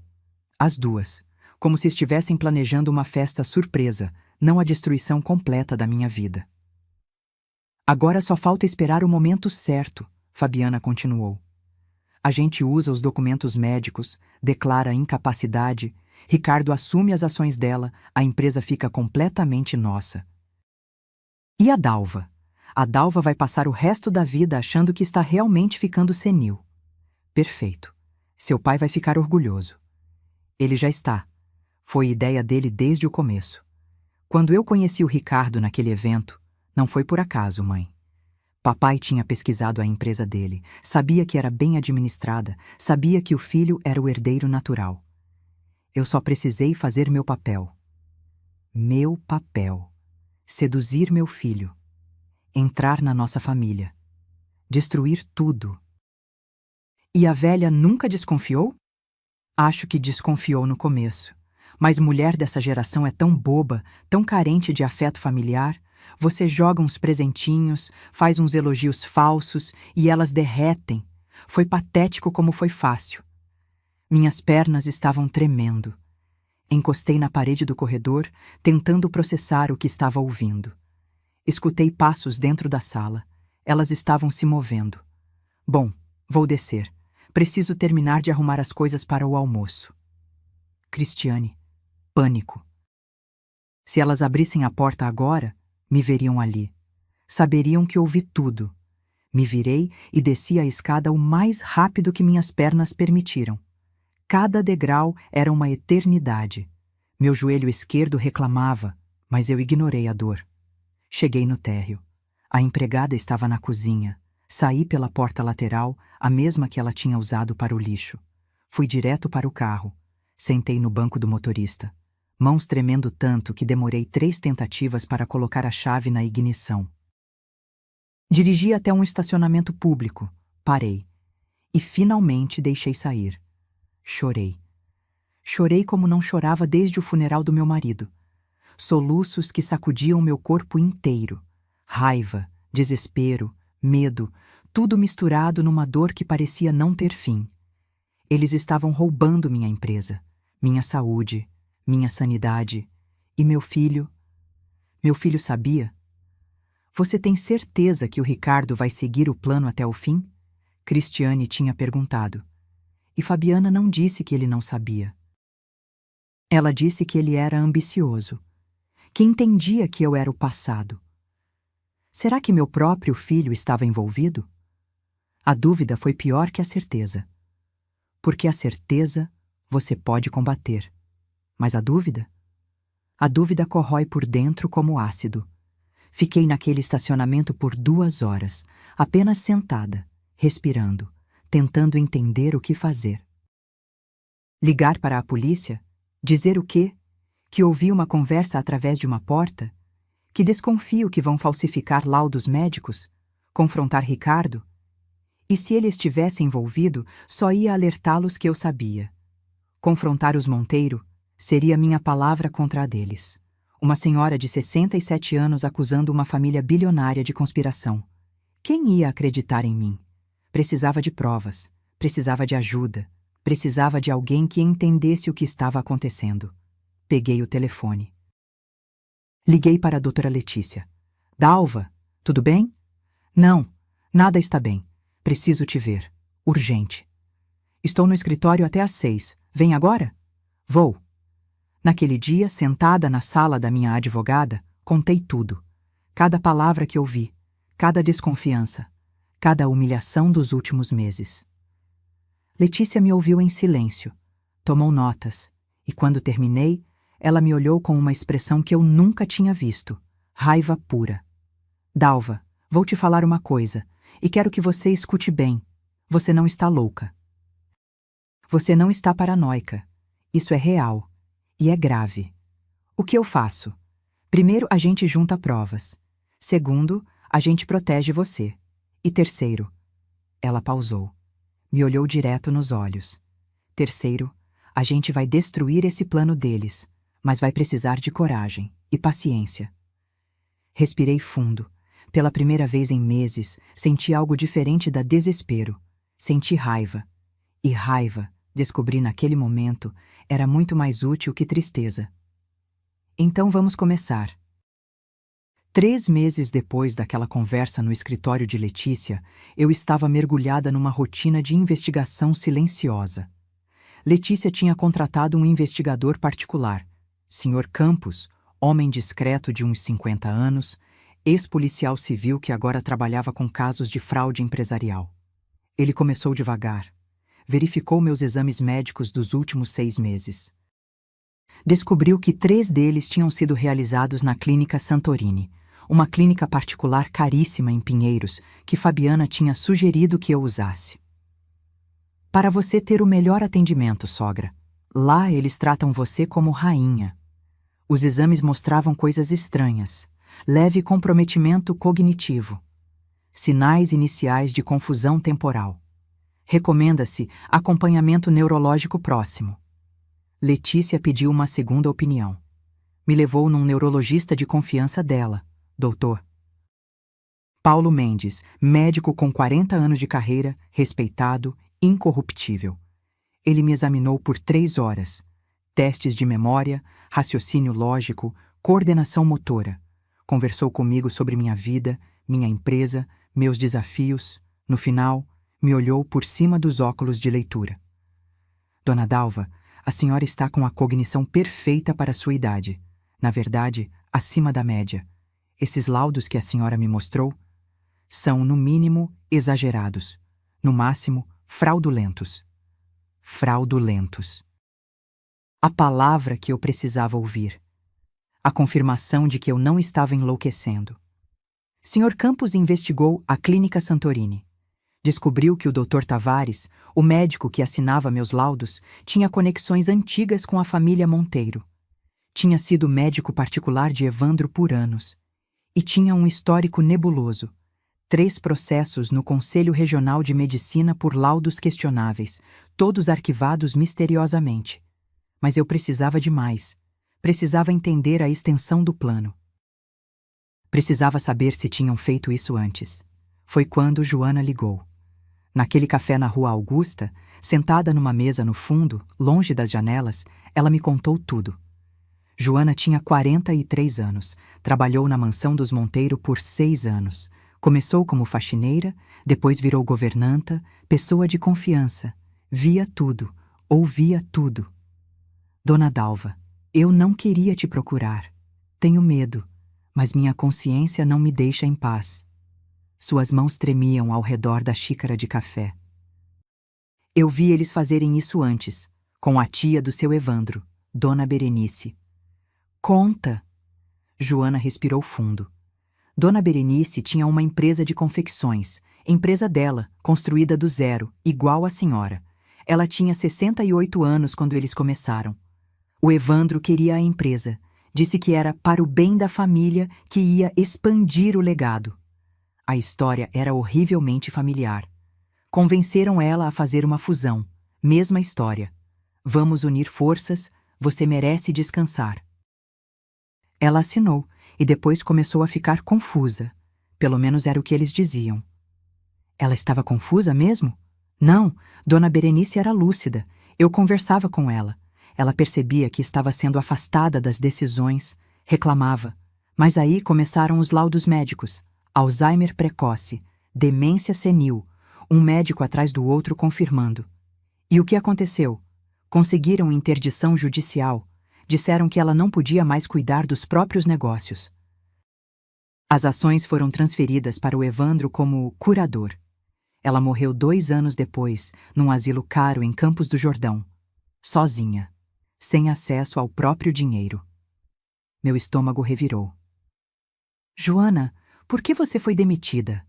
As duas. Como se estivessem planejando uma festa surpresa, não a destruição completa da minha vida. Agora só falta esperar o momento certo, Fabiana continuou. A gente usa os documentos médicos, declara incapacidade, Ricardo assume as ações dela, a empresa fica completamente nossa. E a Dalva? A Dalva vai passar o resto da vida achando que está realmente ficando senil. Perfeito. Seu pai vai ficar orgulhoso. Ele já está. Foi ideia dele desde o começo. Quando eu conheci o Ricardo naquele evento, não foi por acaso, mãe. Papai tinha pesquisado a empresa dele, sabia que era bem administrada, sabia que o filho era o herdeiro natural. Eu só precisei fazer meu papel. Meu papel. Seduzir meu filho. Entrar na nossa família. Destruir tudo. E a velha nunca desconfiou? Acho que desconfiou no começo. Mas mulher dessa geração é tão boba, tão carente de afeto familiar. Você joga uns presentinhos, faz uns elogios falsos e elas derretem. Foi patético como foi fácil. Minhas pernas estavam tremendo. Encostei na parede do corredor, tentando processar o que estava ouvindo. Escutei passos dentro da sala. Elas estavam se movendo. Bom, vou descer. Preciso terminar de arrumar as coisas para o almoço. Cristiane. Pânico. Se elas abrissem a porta agora, me veriam ali. Saberiam que ouvi tudo. Me virei e desci a escada o mais rápido que minhas pernas permitiram. Cada degrau era uma eternidade. Meu joelho esquerdo reclamava, mas eu ignorei a dor. Cheguei no térreo. A empregada estava na cozinha. Saí pela porta lateral, a mesma que ela tinha usado para o lixo. Fui direto para o carro. Sentei no banco do motorista, mãos tremendo tanto que demorei 3 tentativas para colocar a chave na ignição. Dirigi até um estacionamento público, parei e finalmente deixei sair. Chorei. Chorei como não chorava desde o funeral do meu marido. Soluços que sacudiam meu corpo inteiro. Raiva, desespero, medo, tudo misturado numa dor que parecia não ter fim. Eles estavam roubando minha empresa, minha saúde, minha sanidade. E meu filho? Meu filho sabia? Você tem certeza que o Ricardo vai seguir o plano até o fim? Cristiane tinha perguntado. E Fabiana não disse que ele não sabia. Ela disse que ele era ambicioso, que entendia que eu era o passado. Será que meu próprio filho estava envolvido? A dúvida foi pior que a certeza. Porque a certeza você pode combater. Mas a dúvida? A dúvida corrói por dentro como ácido. Fiquei naquele estacionamento por 2 horas, apenas sentada, respirando, tentando entender o que fazer. Ligar para a polícia? Dizer o quê? Que ouvi uma conversa através de uma porta? Que desconfio que vão falsificar laudos médicos? Confrontar Ricardo? E se ele estivesse envolvido, só ia alertá-los que eu sabia. Confrontar os Monteiro seria minha palavra contra a deles. Uma senhora de 67 anos acusando uma família bilionária de conspiração. Quem ia acreditar em mim? Precisava de provas, precisava de ajuda, precisava de alguém que entendesse o que estava acontecendo. Peguei o telefone. Liguei para a doutora Letícia. Dalva, tudo bem? Não, nada está bem. Preciso te ver. Urgente. Estou no escritório até às 6. Vem agora? Vou. Naquele dia, sentada na sala da minha advogada, contei tudo. Cada palavra que ouvi, cada desconfiança, cada humilhação dos últimos meses. Letícia me ouviu em silêncio, tomou notas, e quando terminei, ela me olhou com uma expressão que eu nunca tinha visto, raiva pura. Dalva, vou te falar uma coisa, e quero que você escute bem. Você não está louca. Você não está paranoica. Isso é real. E é grave. O que eu faço? Primeiro, a gente junta provas. Segundo, a gente protege você. E terceiro, ela pausou. Me olhou direto nos olhos. Terceiro, a gente vai destruir esse plano deles, mas vai precisar de coragem e paciência. Respirei fundo. Pela primeira vez em meses, senti algo diferente da desespero. Senti raiva. E raiva, descobri naquele momento, era muito mais útil que tristeza. Então vamos começar. 3 meses depois daquela conversa no escritório de Letícia, eu estava mergulhada numa rotina de investigação silenciosa. Letícia tinha contratado um investigador particular, Sr. Campos, homem discreto de uns 50 anos, ex-policial civil que agora trabalhava com casos de fraude empresarial. Ele começou devagar. Verificou meus exames médicos dos últimos 6 meses. Descobriu que 3 deles tinham sido realizados na Clínica Santorini, uma clínica particular caríssima em Pinheiros, que Fabiana tinha sugerido que eu usasse. Para você ter o melhor atendimento, sogra. Lá eles tratam você como rainha. Os exames mostravam coisas estranhas, leve comprometimento cognitivo, sinais iniciais de confusão temporal. Recomenda-se acompanhamento neurológico próximo. Letícia pediu uma segunda opinião. Me levou num neurologista de confiança dela, Dr. Paulo Mendes, médico com 40 anos de carreira, respeitado, incorruptível. Ele me examinou por 3 horas. Testes de memória, raciocínio lógico, coordenação motora. Conversou comigo sobre minha vida, minha empresa, meus desafios. No final, me olhou por cima dos óculos de leitura. Dona Dalva, a senhora está com a cognição perfeita para a sua idade. Na verdade, acima da média. Esses laudos que a senhora me mostrou são, no mínimo, exagerados. No máximo, fraudulentos. Fraudulentos. A palavra que eu precisava ouvir. A confirmação de que eu não estava enlouquecendo. Sr. Campos investigou a Clínica Santorini. Descobriu que o Dr. Tavares, o médico que assinava meus laudos, tinha conexões antigas com a família Monteiro. Tinha sido médico particular de Evandro por anos. E tinha um histórico nebuloso. 3 processos no Conselho Regional de Medicina por laudos questionáveis, todos arquivados misteriosamente. Mas eu precisava de mais. Precisava entender a extensão do plano. Precisava saber se tinham feito isso antes. Foi quando Joana ligou. Naquele café na Rua Augusta, sentada numa mesa no fundo, longe das janelas, ela me contou tudo. Joana tinha 43 anos, trabalhou na mansão dos Monteiro por 6 anos. Começou como faxineira, depois virou governanta, pessoa de confiança. Via tudo, ouvia tudo. Dona Dalva, eu não queria te procurar. Tenho medo, mas minha consciência não me deixa em paz. Suas mãos tremiam ao redor da xícara de café. Eu vi eles fazerem isso antes, com a tia do seu Evandro, Dona Berenice. Conta! Joana respirou fundo. Dona Berenice tinha uma empresa de confecções, empresa dela, construída do zero, igual à senhora. Ela tinha 68 anos quando eles começaram. O Evandro queria a empresa. Disse que era para o bem da família, que ia expandir o legado. A história era horrivelmente familiar. Convenceram ela a fazer uma fusão. Mesma história. Vamos unir forças, você merece descansar. Ela assinou e depois começou a ficar confusa. Pelo menos era o que eles diziam. Ela estava confusa mesmo? Não, Dona Berenice era lúcida. Eu conversava com ela. Ela percebia que estava sendo afastada das decisões, reclamava. Mas aí começaram os laudos médicos. Alzheimer precoce, demência senil, um médico atrás do outro confirmando. E o que aconteceu? Conseguiram interdição judicial. Disseram que ela não podia mais cuidar dos próprios negócios. As ações foram transferidas para o Evandro como curador. Ela morreu 2 anos depois, num asilo caro em Campos do Jordão. Sozinha, sem acesso ao próprio dinheiro. Meu estômago revirou. Joana, por que você foi demitida?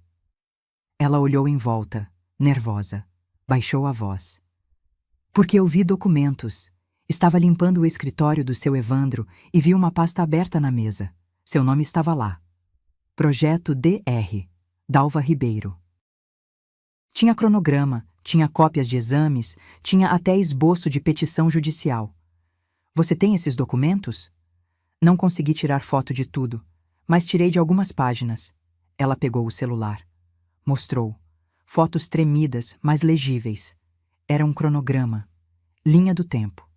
Ela olhou em volta, nervosa. Baixou a voz. Porque eu vi documentos. Estava limpando o escritório do seu Evandro e vi uma pasta aberta na mesa. Seu nome estava lá. Projeto DR, Dalva Ribeiro. Tinha cronograma, tinha cópias de exames, tinha até esboço de petição judicial. Você tem esses documentos? Não consegui tirar foto de tudo, mas tirei de algumas páginas. Ela pegou o celular. Mostrou. Fotos tremidas, mas legíveis. Era um cronograma. Linha do tempo.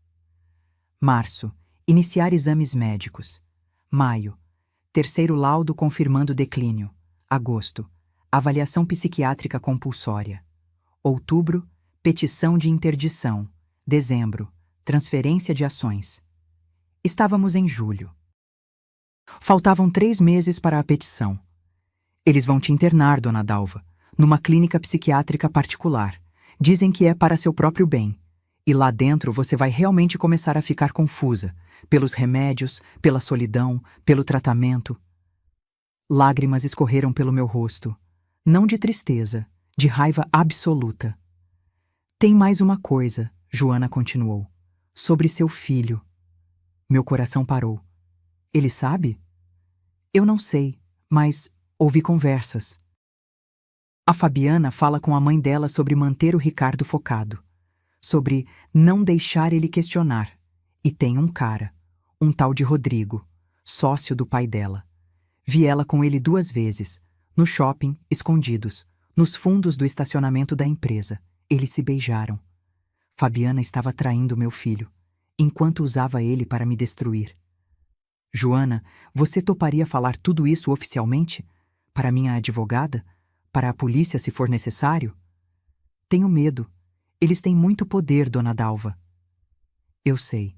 Março. Iniciar exames médicos. Maio. Terceiro laudo confirmando declínio. Agosto. Avaliação psiquiátrica compulsória. Outubro. Petição de interdição. Dezembro. Transferência de ações. Estávamos em julho. Faltavam 3 meses para a petição. Eles vão te internar, Dona Dalva, numa clínica psiquiátrica particular. Dizem que é para seu próprio bem. E lá dentro você vai realmente começar a ficar confusa, pelos remédios, pela solidão, pelo tratamento. Lágrimas escorreram pelo meu rosto. Não de tristeza, de raiva absoluta. Tem mais uma coisa, Joana continuou. Sobre seu filho. Meu coração parou. Ele sabe? Eu não sei, mas ouvi conversas. A Fabiana fala com a mãe dela sobre manter o Ricardo focado. Sobre não deixar ele questionar. E tem um cara, um tal de Rodrigo, sócio do pai dela. Vi ela com ele 2 vezes, no shopping, escondidos, nos fundos do estacionamento da empresa. Eles se beijaram. Fabiana estava traindo meu filho, enquanto usava ele para me destruir. Joana, você toparia falar tudo isso oficialmente? Para minha advogada? Para a polícia, se for necessário? Tenho medo. Eles têm muito poder, Dona Dalva. Eu sei.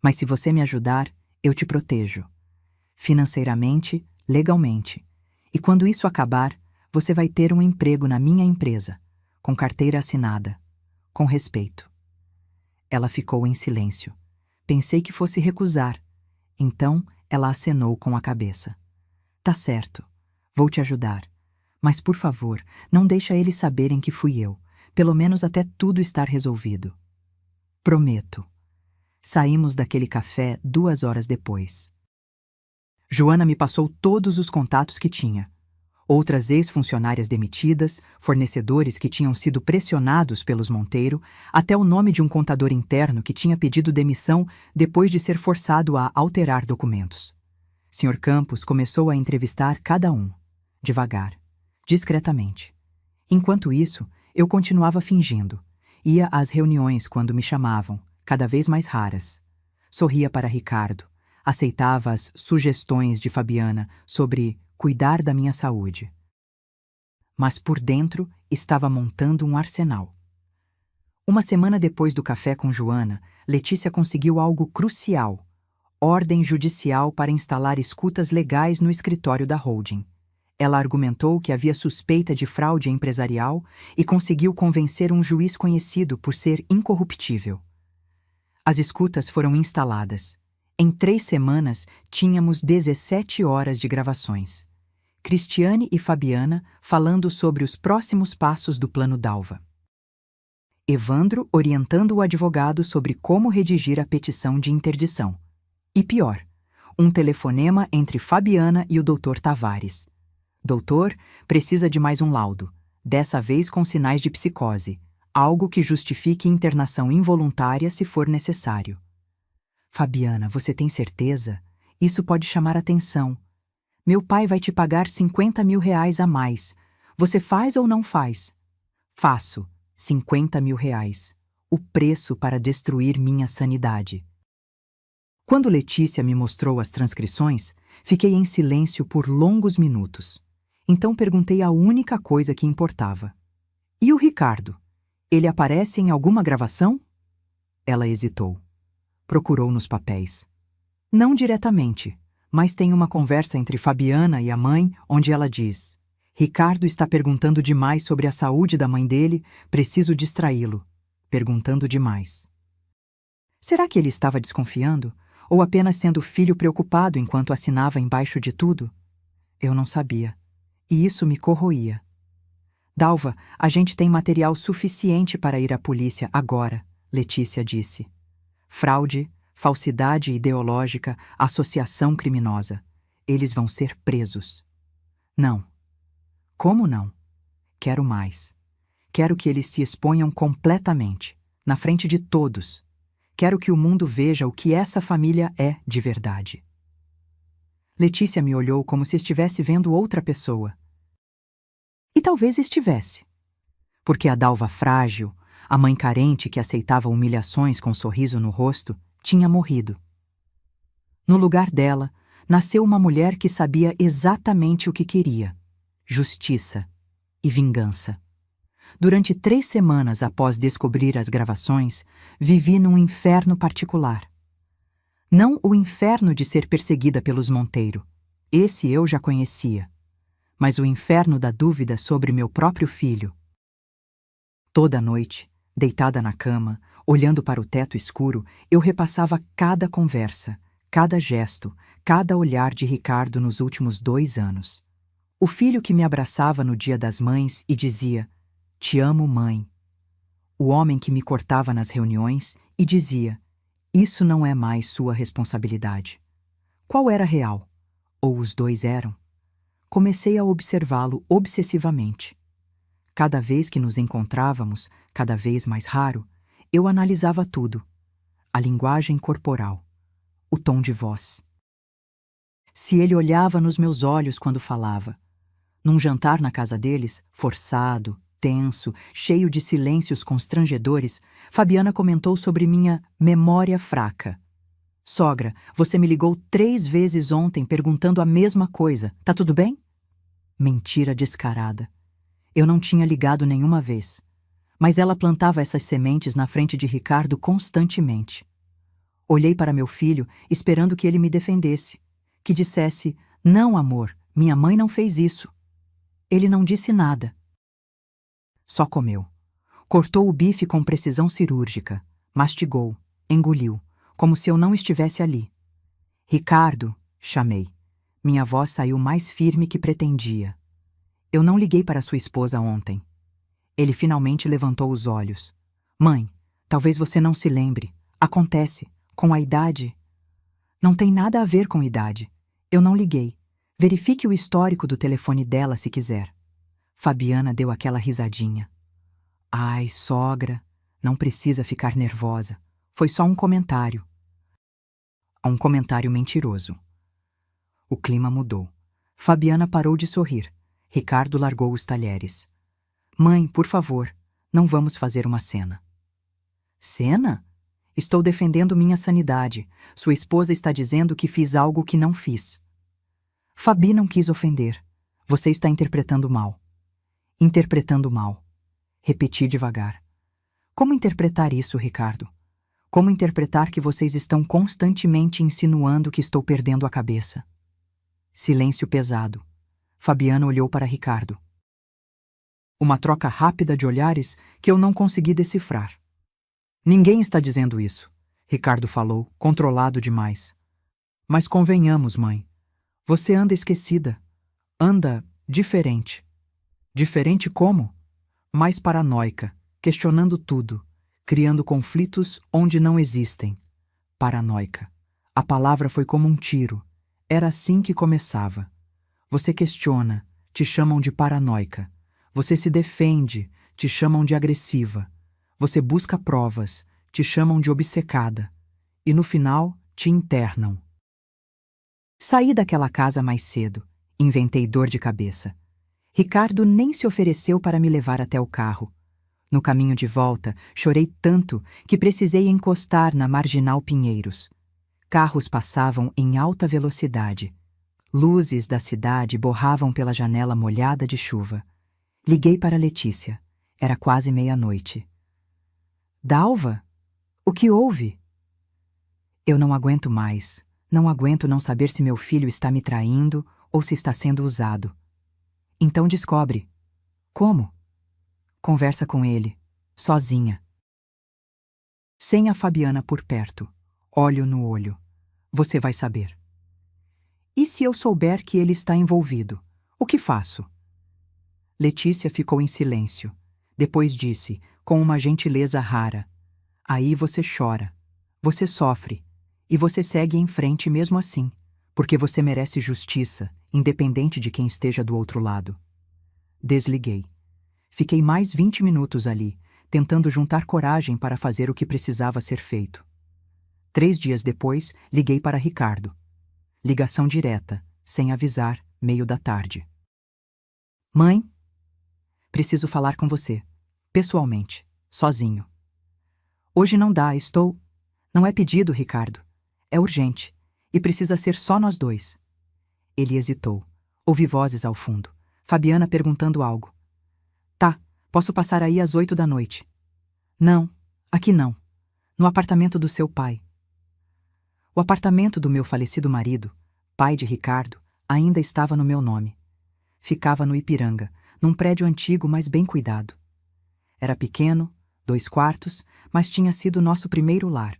Mas se você me ajudar, eu te protejo. Financeiramente, legalmente. E quando isso acabar, você vai ter um emprego na minha empresa, com carteira assinada, com respeito. Ela ficou em silêncio. Pensei que fosse recusar. Então, ela acenou com a cabeça. Tá certo. Vou te ajudar. Mas, por favor, não deixa eles saberem que fui eu, pelo menos até tudo estar resolvido. Prometo. Saímos daquele café 2 horas depois. Joana me passou todos os contatos que tinha. Outras ex-funcionárias demitidas, fornecedores que tinham sido pressionados pelos Monteiro, até o nome de um contador interno que tinha pedido demissão depois de ser forçado a alterar documentos. Sr. Campos começou a entrevistar cada um, devagar, discretamente. Enquanto isso, eu continuava fingindo. Ia às reuniões quando me chamavam, cada vez mais raras. Sorria para Ricardo, aceitava as sugestões de Fabiana sobre cuidar da minha saúde. Mas por dentro estava montando um arsenal. Uma semana depois do café com Joana, Letícia conseguiu algo crucial: ordem judicial para instalar escutas legais no escritório da holding. Ela argumentou que havia suspeita de fraude empresarial e conseguiu convencer um juiz conhecido por ser incorruptível. As escutas foram instaladas. Em 3 semanas, tínhamos 17 horas de gravações. Cristiane e Fabiana falando sobre os próximos passos do plano Dalva. Evandro orientando o advogado sobre como redigir a petição de interdição. E pior, um telefonema entre Fabiana e o Dr. Tavares. Doutor, precisa de mais um laudo, dessa vez com sinais de psicose, algo que justifique internação involuntária se for necessário. Fabiana, você tem certeza? Isso pode chamar atenção. Meu pai vai te pagar 50 mil reais a mais. Você faz ou não faz? Faço. 50 mil reais. O preço para destruir minha sanidade. Quando Letícia me mostrou as transcrições, fiquei em silêncio por longos minutos. Então perguntei a única coisa que importava. E o Ricardo? Ele aparece em alguma gravação? Ela hesitou. Procurou nos papéis. Não diretamente, mas tem uma conversa entre Fabiana e a mãe onde ela diz: Ricardo está perguntando demais sobre a saúde da mãe dele, preciso distraí-lo. Perguntando demais. Será que ele estava desconfiando? Ou apenas sendo filho preocupado enquanto assinava embaixo de tudo? Eu não sabia. E isso me corroía. Dalva, a gente tem material suficiente para ir à polícia agora, Letícia disse. Fraude, falsidade ideológica, associação criminosa. Eles vão ser presos. Não. Como não? Quero mais. Quero que eles se exponham completamente, na frente de todos. Quero que o mundo veja o que essa família é de verdade. Letícia me olhou como se estivesse vendo outra pessoa. E talvez estivesse. Porque a Dalva frágil, a mãe carente que aceitava humilhações com um sorriso no rosto, tinha morrido. No lugar dela, nasceu uma mulher que sabia exatamente o que queria: justiça e vingança. Durante 3 semanas após descobrir as gravações, vivi num inferno particular. Não o inferno de ser perseguida pelos Monteiro. Esse eu já conhecia. Mas o inferno da dúvida sobre meu próprio filho. Toda noite, deitada na cama, olhando para o teto escuro, eu repassava cada conversa, cada gesto, cada olhar de Ricardo nos últimos 2 anos. O filho que me abraçava no Dia das Mães e dizia: "Te amo, mãe." O homem que me cortava nas reuniões e dizia: "Isso não é mais sua responsabilidade." Qual era real? Ou os dois eram? Comecei a observá-lo obsessivamente. Cada vez que nos encontrávamos, cada vez mais raro, eu analisava tudo. A linguagem corporal, o tom de voz. Se ele olhava nos meus olhos quando falava. Num jantar na casa deles, forçado, tenso, cheio de silêncios constrangedores, Fabiana comentou sobre minha memória fraca. "Sogra, você me ligou 3 vezes ontem perguntando a mesma coisa. Tá tudo bem?" Mentira descarada. Eu não tinha ligado nenhuma vez. Mas ela plantava essas sementes na frente de Ricardo constantemente. Olhei para meu filho, esperando que ele me defendesse. Que dissesse: "Não, amor, minha mãe não fez isso." Ele não disse nada. Só comeu. Cortou o bife com precisão cirúrgica. Mastigou, engoliu, como se eu não estivesse ali. "Ricardo", chamei. Minha voz saiu mais firme que pretendia. Eu não liguei para sua esposa ontem. Ele finalmente levantou os olhos. Mãe, talvez você não se lembre. Acontece. Com a idade. Não tem nada a ver com idade. Eu não liguei. Verifique o histórico do telefone dela se quiser. Fabiana deu aquela risadinha. Ai, sogra, não precisa ficar nervosa. Foi só um comentário. Um comentário mentiroso. O clima mudou. Fabiana parou de sorrir. Ricardo largou os talheres. Mãe, por favor, não vamos fazer uma cena. Cena? Estou defendendo minha sanidade. Sua esposa está dizendo que fiz algo que não fiz. Fabi não quis ofender. Você está interpretando mal. Interpretando mal. Repeti devagar. Como interpretar isso, Ricardo? Como interpretar que vocês estão constantemente insinuando que estou perdendo a cabeça? Silêncio pesado. Fabiana olhou para Ricardo. Uma troca rápida de olhares que eu não consegui decifrar. Ninguém está dizendo isso, Ricardo falou, controlado demais. Mas convenhamos, mãe. Você anda esquecida. Anda diferente. Diferente como? Mais paranoica, questionando tudo, criando conflitos onde não existem. Paranoica. A palavra foi como um tiro. Era assim que começava. Você questiona, te chamam de paranoica. Você se defende, te chamam de agressiva. Você busca provas, te chamam de obcecada. E no final, te internam. Saí daquela casa mais cedo. Inventei dor de cabeça. Ricardo nem se ofereceu para me levar até o carro. No caminho de volta, chorei tanto que precisei encostar na Marginal Pinheiros. Carros passavam em alta velocidade. Luzes da cidade borravam pela janela molhada de chuva. Liguei para Letícia. Era quase meia-noite. Dalva? O que houve? Eu não aguento mais. Não aguento não saber se meu filho está me traindo ou se está sendo usado. Então descobre. Como? Conversa com ele, sozinha. Sem a Fabiana por perto, olho no olho. Você vai saber. E se eu souber que ele está envolvido? O que faço? Letícia ficou em silêncio. Depois disse, com uma gentileza rara. Aí você chora. Você sofre. E você segue em frente mesmo assim, porque você merece justiça, independente de quem esteja do outro lado. Desliguei. Fiquei mais 20 minutos ali, tentando juntar coragem para fazer o que precisava ser feito. 3 dias depois, liguei para Ricardo. Ligação direta, sem avisar, meio da tarde. Mãe? Preciso falar com você, pessoalmente, sozinho. Hoje não dá, estou... Não é pedido, Ricardo. É urgente, e precisa ser só nós dois. Ele hesitou. Ouvi vozes ao fundo. Fabiana perguntando algo. Tá, posso passar aí às 8 da noite. Não, aqui não. No apartamento do seu pai. O apartamento do meu falecido marido, pai de Ricardo, ainda estava no meu nome. Ficava no Ipiranga, num prédio antigo, mas bem cuidado. Era pequeno, 2 quartos, mas tinha sido nosso primeiro lar.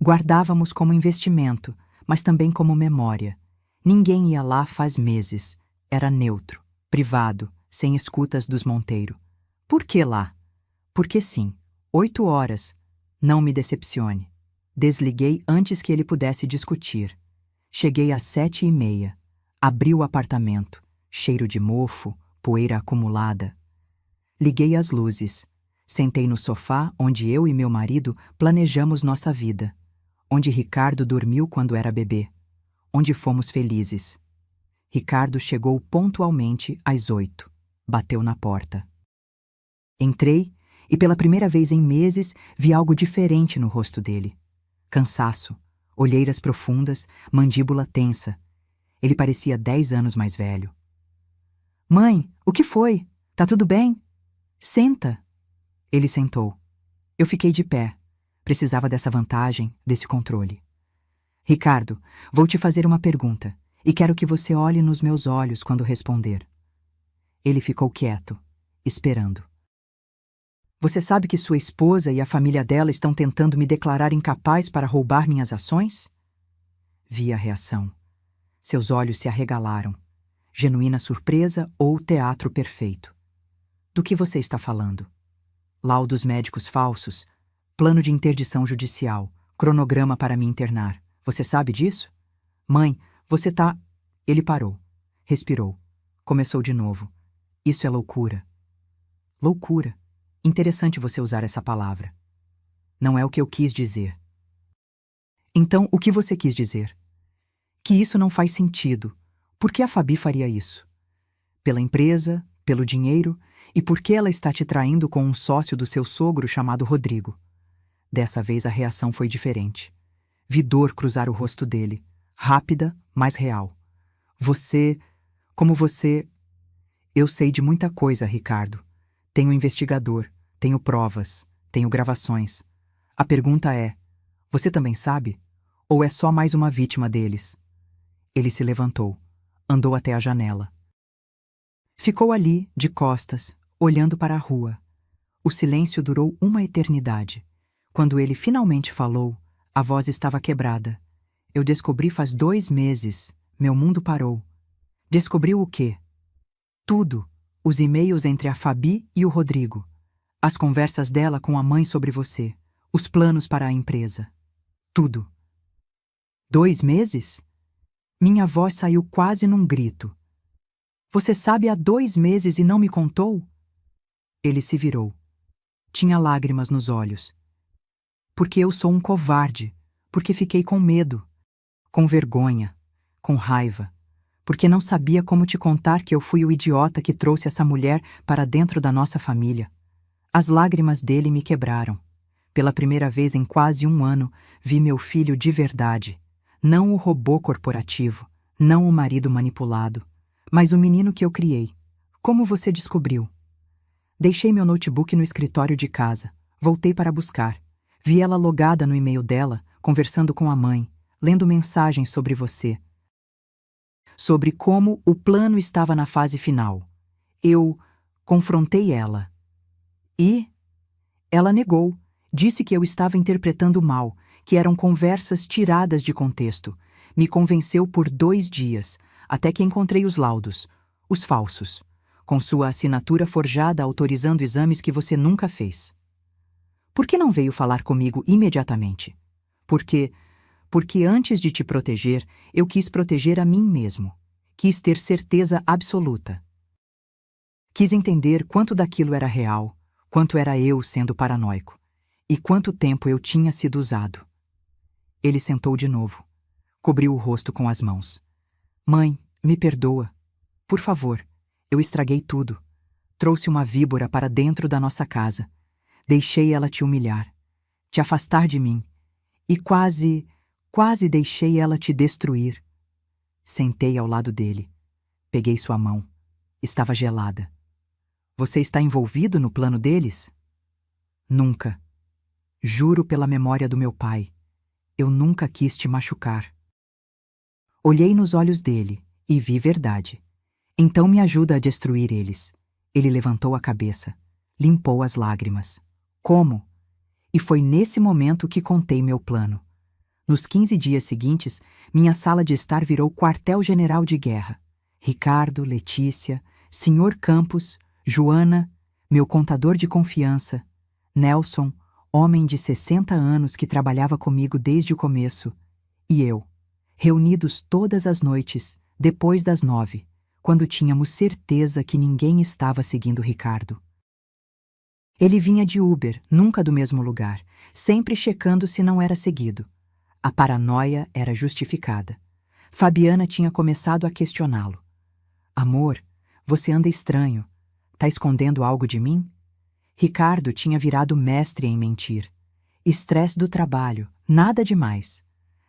Guardávamos como investimento, mas também como memória. Ninguém ia lá faz meses. Era neutro, privado, sem escutas dos Monteiro. Por que lá? Porque sim, 8 horas. Não me decepcione. Desliguei antes que ele pudesse discutir. Cheguei às 7h30. Abri o apartamento. Cheiro de mofo, poeira acumulada. Liguei as luzes. Sentei no sofá onde eu e meu marido planejamos nossa vida. Onde Ricardo dormiu quando era bebê. Onde fomos felizes. Ricardo chegou pontualmente às 8. Bateu na porta. Entrei e pela primeira vez em meses vi algo diferente no rosto dele. Cansaço, olheiras profundas, mandíbula tensa. Ele parecia 10 anos mais velho. Mãe, o que foi? Tá tudo bem? Senta. Ele sentou. Eu fiquei de pé. Precisava dessa vantagem, desse controle. Ricardo, vou te fazer uma pergunta e quero que você olhe nos meus olhos quando responder. Ele ficou quieto, esperando. Você sabe que sua esposa e a família dela estão tentando me declarar incapaz para roubar minhas ações? Vi a reação. Seus olhos se arregalaram. Genuína surpresa ou teatro perfeito. Do que você está falando? Laudos médicos falsos, plano de interdição judicial, cronograma para me internar. Você sabe disso? Mãe, você tá... Ele parou. Respirou. Começou de novo. Isso é loucura. Loucura. Interessante você usar essa palavra. Não é o que eu quis dizer. Então, o que você quis dizer? Que isso não faz sentido. Por que a Fabi faria isso? Pela empresa, pelo dinheiro e porque ela está te traindo com um sócio do seu sogro chamado Rodrigo. Dessa vez a reação foi diferente. Vi dor cruzar o rosto dele, rápida, mas real. Como você... Eu sei de muita coisa, Ricardo. Tenho investigador, tenho provas, tenho gravações. A pergunta é, você também sabe? Ou é só mais uma vítima deles? Ele se levantou, andou até a janela. Ficou ali, de costas, olhando para a rua. O silêncio durou uma eternidade. Quando ele finalmente falou, a voz estava quebrada. Eu descobri faz 2 meses. Meu mundo parou. Descobriu o quê? Tudo. Os e-mails entre a Fabi e o Rodrigo. As conversas dela com a mãe sobre você. Os planos para a empresa. Tudo. 2 meses? Minha voz saiu quase num grito. Você sabe há 2 meses e não me contou? Ele se virou. Tinha lágrimas nos olhos. Porque eu sou um covarde. Porque fiquei com medo. Com vergonha. Com raiva. Porque não sabia como te contar que eu fui o idiota que trouxe essa mulher para dentro da nossa família. As lágrimas dele me quebraram. Pela primeira vez em quase 1 ano, vi meu filho de verdade. Não o robô corporativo, não o marido manipulado, mas o menino que eu criei. Como você descobriu? Deixei meu notebook no escritório de casa. Voltei para buscar. Vi ela logada no e-mail dela, conversando com a mãe, lendo mensagens sobre você. Sobre como o plano estava na fase final. Eu confrontei ela. E ela negou. Disse que eu estava interpretando mal, que eram conversas tiradas de contexto. Me convenceu por 2 dias, até que encontrei os laudos, os falsos, com sua assinatura forjada autorizando exames que você nunca fez. Por que não veio falar comigo imediatamente? Porque antes de te proteger, eu quis proteger a mim mesmo. Quis ter certeza absoluta. Quis entender quanto daquilo era real, quanto era eu sendo paranoico, e quanto tempo eu tinha sido usado. Ele sentou de novo. Cobriu o rosto com as mãos. Mãe, me perdoa. Por favor, eu estraguei tudo. Trouxe uma víbora para dentro da nossa casa. Deixei ela te humilhar, te afastar de mim. E quase deixei ela te destruir. Sentei ao lado dele. Peguei sua mão. Estava gelada. Você está envolvido no plano deles? Nunca. Juro pela memória do meu pai. Eu nunca quis te machucar. Olhei nos olhos dele e vi verdade. Então me ajuda a destruir eles. Ele levantou a cabeça, limpou as lágrimas. Como? E foi nesse momento que contei meu plano. Nos 15 dias seguintes, minha sala de estar virou quartel-general de guerra. Ricardo, Letícia, Sr. Campos, Joana, meu contador de confiança, Nelson, homem de 60 anos que trabalhava comigo desde o começo, e eu, reunidos todas as noites, depois das 9, quando tínhamos certeza que ninguém estava seguindo Ricardo. Ele vinha de Uber, nunca do mesmo lugar, sempre checando se não era seguido. A paranoia era justificada. Fabiana tinha começado a questioná-lo. Amor, você anda estranho. Tá escondendo algo de mim? Ricardo tinha virado mestre em mentir. Estresse do trabalho, nada demais.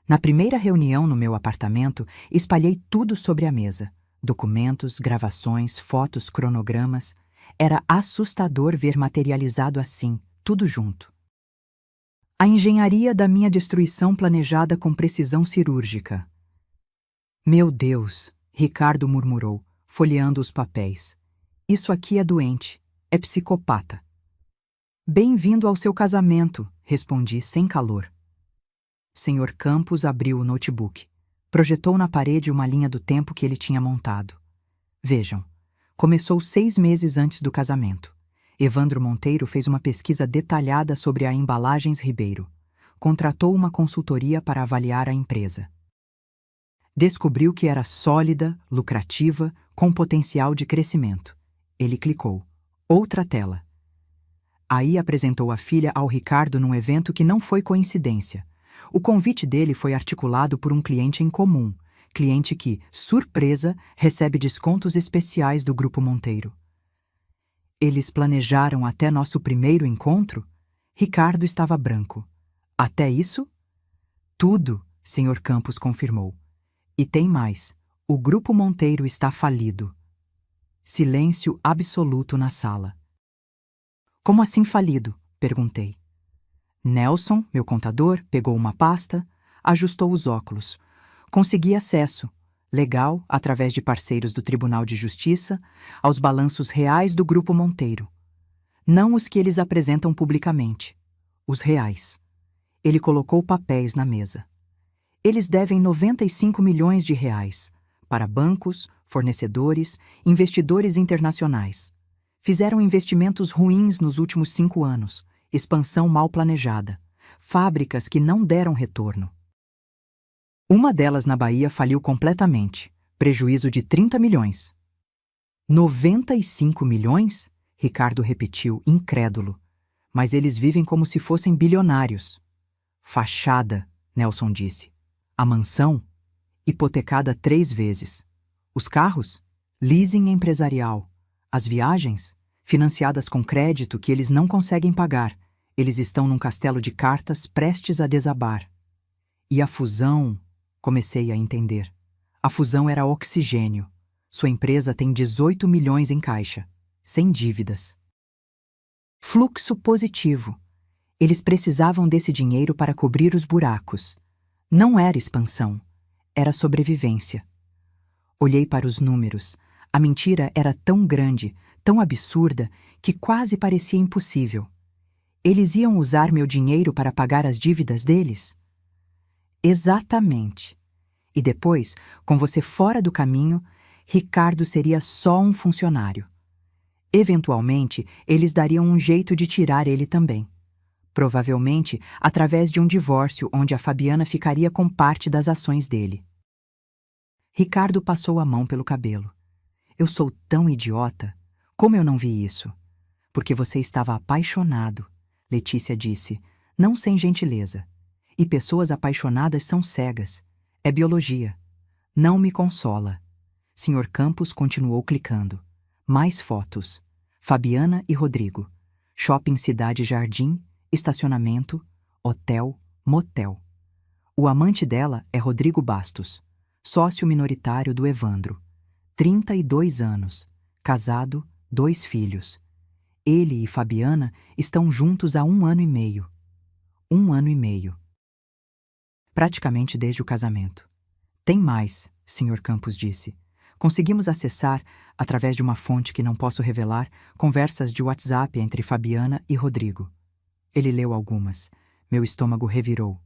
Na primeira reunião no meu apartamento, espalhei tudo sobre a mesa. Documentos, gravações, fotos, cronogramas. Era assustador ver materializado assim, tudo junto. A engenharia da minha destruição planejada com precisão cirúrgica. Meu Deus, Ricardo murmurou, folheando os papéis. Isso aqui é doente, é psicopata. Bem-vindo ao seu casamento, respondi sem calor. Sr. Campos abriu o notebook. Projetou na parede uma linha do tempo que ele tinha montado. Vejam, começou 6 meses antes do casamento. Evandro Monteiro fez uma pesquisa detalhada sobre a Embalagens Ribeiro. Contratou uma consultoria para avaliar a empresa. Descobriu que era sólida, lucrativa, com potencial de crescimento. Ele clicou. Outra tela. Aí apresentou a filha ao Ricardo num evento que não foi coincidência. O convite dele foi articulado por um cliente em comum, cliente que, surpresa, recebe descontos especiais do Grupo Monteiro. Eles planejaram até nosso primeiro encontro? Ricardo estava branco. Até isso? Tudo, Sr. Campos confirmou. E tem mais. O Grupo Monteiro está falido. Silêncio absoluto na sala. Como assim falido? Perguntei. Nelson, meu contador, pegou uma pasta, ajustou os óculos. Consegui acesso, legal, através de parceiros do Tribunal de Justiça, aos balanços reais do Grupo Monteiro. Não os que eles apresentam publicamente. Os reais. Ele colocou papéis na mesa. Eles devem 95 milhões de reais para bancos, fornecedores, investidores internacionais. Fizeram investimentos ruins nos últimos 5 anos, expansão mal planejada, fábricas que não deram retorno. Uma delas na Bahia faliu completamente, prejuízo de 30 milhões. 95 milhões? Ricardo repetiu, incrédulo. Mas eles vivem como se fossem bilionários. Fachada, Nelson disse. A mansão? Hipotecada 3 vezes. Os carros? Leasing empresarial. As viagens? Financiadas com crédito que eles não conseguem pagar. Eles estão num castelo de cartas prestes a desabar. E a fusão? Comecei a entender. A fusão era oxigênio. Sua empresa tem 18 milhões em caixa, sem dívidas. Fluxo positivo. Eles precisavam desse dinheiro para cobrir os buracos. Não era expansão, era sobrevivência. Olhei para os números. A mentira era tão grande, tão absurda, que quase parecia impossível. Eles iam usar meu dinheiro para pagar as dívidas deles? Exatamente. E depois, com você fora do caminho, Ricardo seria só um funcionário. Eventualmente, eles dariam um jeito de tirar ele também. Provavelmente através de um divórcio onde a Fabiana ficaria com parte das ações dele. Ricardo passou a mão pelo cabelo. Eu sou tão idiota. Como eu não vi isso? Porque você estava apaixonado, Letícia disse, não sem gentileza. E pessoas apaixonadas são cegas. É biologia. Não me consola. Sr. Campos continuou clicando. Mais fotos. Fabiana e Rodrigo. Shopping Cidade Jardim, estacionamento, hotel, motel. O amante dela é Rodrigo Bastos, sócio minoritário do Evandro. 32 anos, casado, 2 filhos. Ele e Fabiana estão juntos há 1 ano e meio. 1 ano e meio. Praticamente desde o casamento. Tem mais, Sr. Campos disse. Conseguimos acessar, através de uma fonte que não posso revelar, conversas de WhatsApp entre Fabiana e Rodrigo. Ele leu algumas. Meu estômago revirou.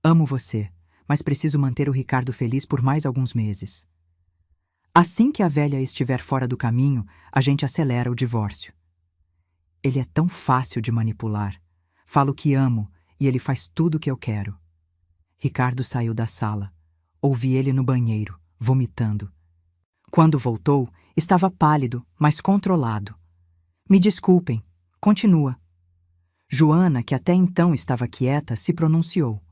Amo você, mas preciso manter o Ricardo feliz por mais alguns meses. Assim que a velha estiver fora do caminho, a gente acelera o divórcio. Ele é tão fácil de manipular. Falo que amo e ele faz tudo o que eu quero. Ricardo saiu da sala. Ouvi ele no banheiro, vomitando. Quando voltou, estava pálido, mas controlado. Me desculpem. Continua. Joana, que até então estava quieta, se pronunciou.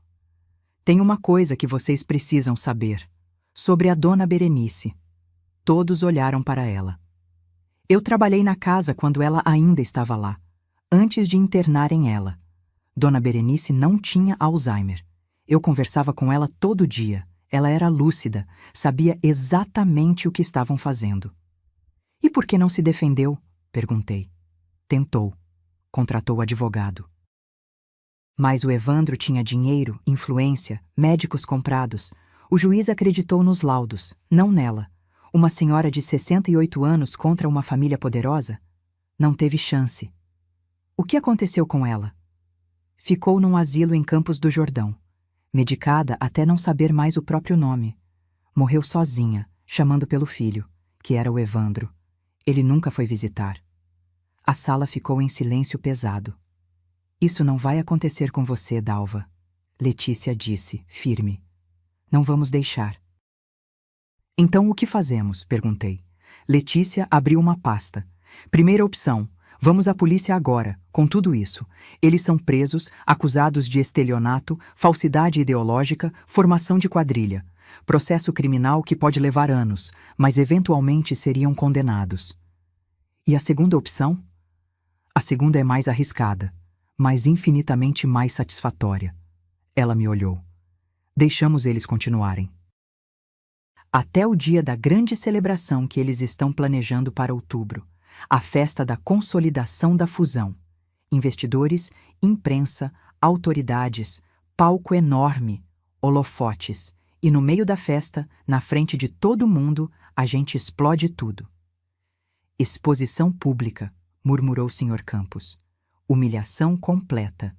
Tem uma coisa que vocês precisam saber. Sobre a dona Berenice. Todos olharam para ela. Eu trabalhei na casa quando ela ainda estava lá, antes de internarem ela. Dona Berenice não tinha Alzheimer. Eu conversava com ela todo dia. Ela era lúcida, sabia exatamente o que estavam fazendo. E por que não se defendeu? Perguntei. Tentou. Contratou advogado. Mas o Evandro tinha dinheiro, influência, médicos comprados. O juiz acreditou nos laudos, não nela. Uma senhora de 68 anos contra uma família poderosa? Não teve chance. O que aconteceu com ela? Ficou num asilo em Campos do Jordão, medicada até não saber mais o próprio nome. Morreu sozinha, chamando pelo filho, que era o Evandro. Ele nunca foi visitar. A sala ficou em silêncio pesado. Isso não vai acontecer com você, Dalva. Letícia disse, firme. Não vamos deixar. Então o que fazemos? Perguntei. Letícia abriu uma pasta. Primeira opção. Vamos à polícia agora, com tudo isso. Eles são presos, acusados de estelionato, falsidade ideológica, formação de quadrilha. Processo criminal que pode levar anos, mas eventualmente seriam condenados. E a segunda opção? A segunda é mais arriscada, mas infinitamente mais satisfatória. Ela me olhou. Deixamos eles continuarem. Até o dia da grande celebração que eles estão planejando para outubro. A festa da consolidação da fusão. Investidores, imprensa, autoridades, palco enorme, holofotes. E no meio da festa, na frente de todo mundo, a gente explode tudo. Exposição pública, murmurou o Sr. Campos. Humilhação completa.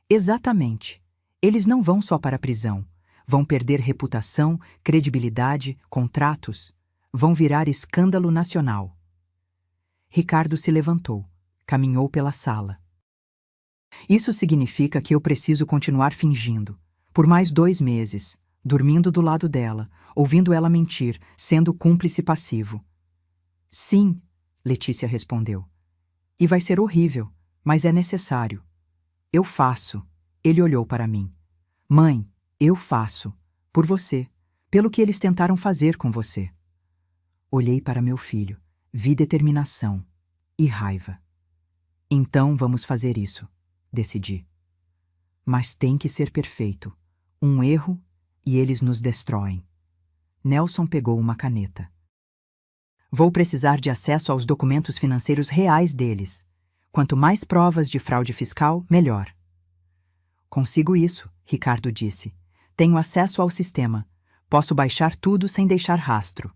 Exatamente. Eles não vão só para a prisão. Vão perder reputação, credibilidade, contratos. Vão virar escândalo nacional. Ricardo se levantou, caminhou pela sala. Isso significa que eu preciso continuar fingindo, por mais 2 meses, dormindo do lado dela, ouvindo ela mentir, sendo cúmplice passivo. Sim, Letícia respondeu. E vai ser horrível, mas é necessário. Eu faço. Ele olhou para mim. Mãe, eu faço. Por você. Pelo que eles tentaram fazer com você. Olhei para meu filho. Vi determinação e raiva. Então vamos fazer isso, decidi. Mas tem que ser perfeito. Um erro e eles nos destroem. Nelson pegou uma caneta. Vou precisar de acesso aos documentos financeiros reais deles. Quanto mais provas de fraude fiscal, melhor. Consigo isso, Ricardo disse. Tenho acesso ao sistema. Posso baixar tudo sem deixar rastro.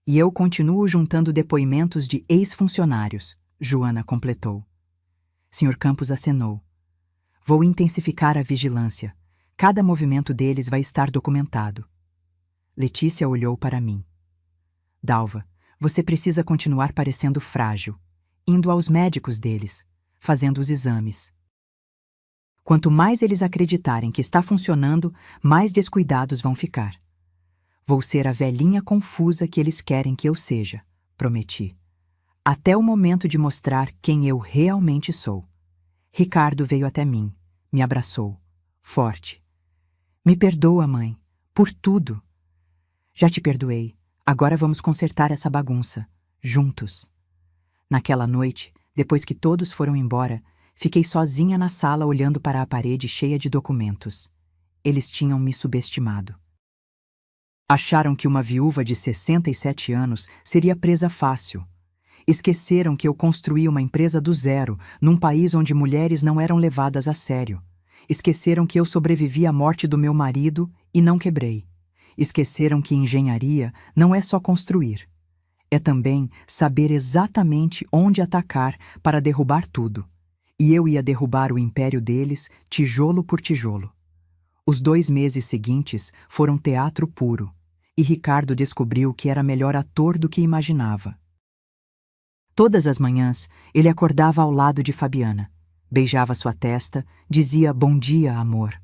E eu continuo juntando depoimentos de ex-funcionários, Joana completou. Sr. Campos acenou. Vou intensificar a vigilância. Cada movimento deles vai estar documentado. Letícia olhou para mim. Dalva, você precisa continuar parecendo frágil, indo aos médicos deles, fazendo os exames. Quanto mais eles acreditarem que está funcionando, mais descuidados vão ficar. Vou ser a velhinha confusa que eles querem que eu seja, prometi. Até o momento de mostrar quem eu realmente sou. Ricardo veio até mim, me abraçou, forte. Me perdoa, mãe, por tudo. Já te perdoei, agora vamos consertar essa bagunça, juntos. Naquela noite, depois que todos foram embora, fiquei sozinha na sala olhando para a parede cheia de documentos. Eles tinham me subestimado. Acharam que uma viúva de 67 anos seria presa fácil. Esqueceram que eu construí uma empresa do zero, num país onde mulheres não eram levadas a sério. Esqueceram que eu sobrevivi à morte do meu marido e não quebrei. Esqueceram que engenharia não é só construir. É também saber exatamente onde atacar para derrubar tudo. E eu ia derrubar o império deles, tijolo por tijolo. Os 2 meses seguintes foram teatro puro. E Ricardo descobriu que era melhor ator do que imaginava. Todas as manhãs, ele acordava ao lado de Fabiana, beijava sua testa, dizia bom dia, amor.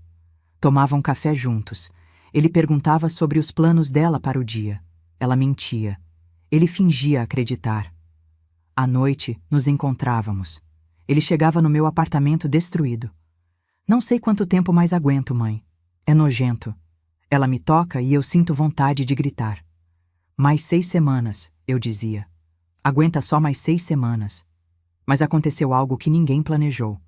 Tomavam café juntos. Ele perguntava sobre os planos dela para o dia. Ela mentia. Ele fingia acreditar. À noite, nos encontrávamos. Ele chegava no meu apartamento destruído. Não sei quanto tempo mais aguento, mãe. É nojento. Ela me toca e eu sinto vontade de gritar. Mais 6 semanas, eu dizia. Aguenta só mais 6 semanas. Mas aconteceu algo que ninguém planejou.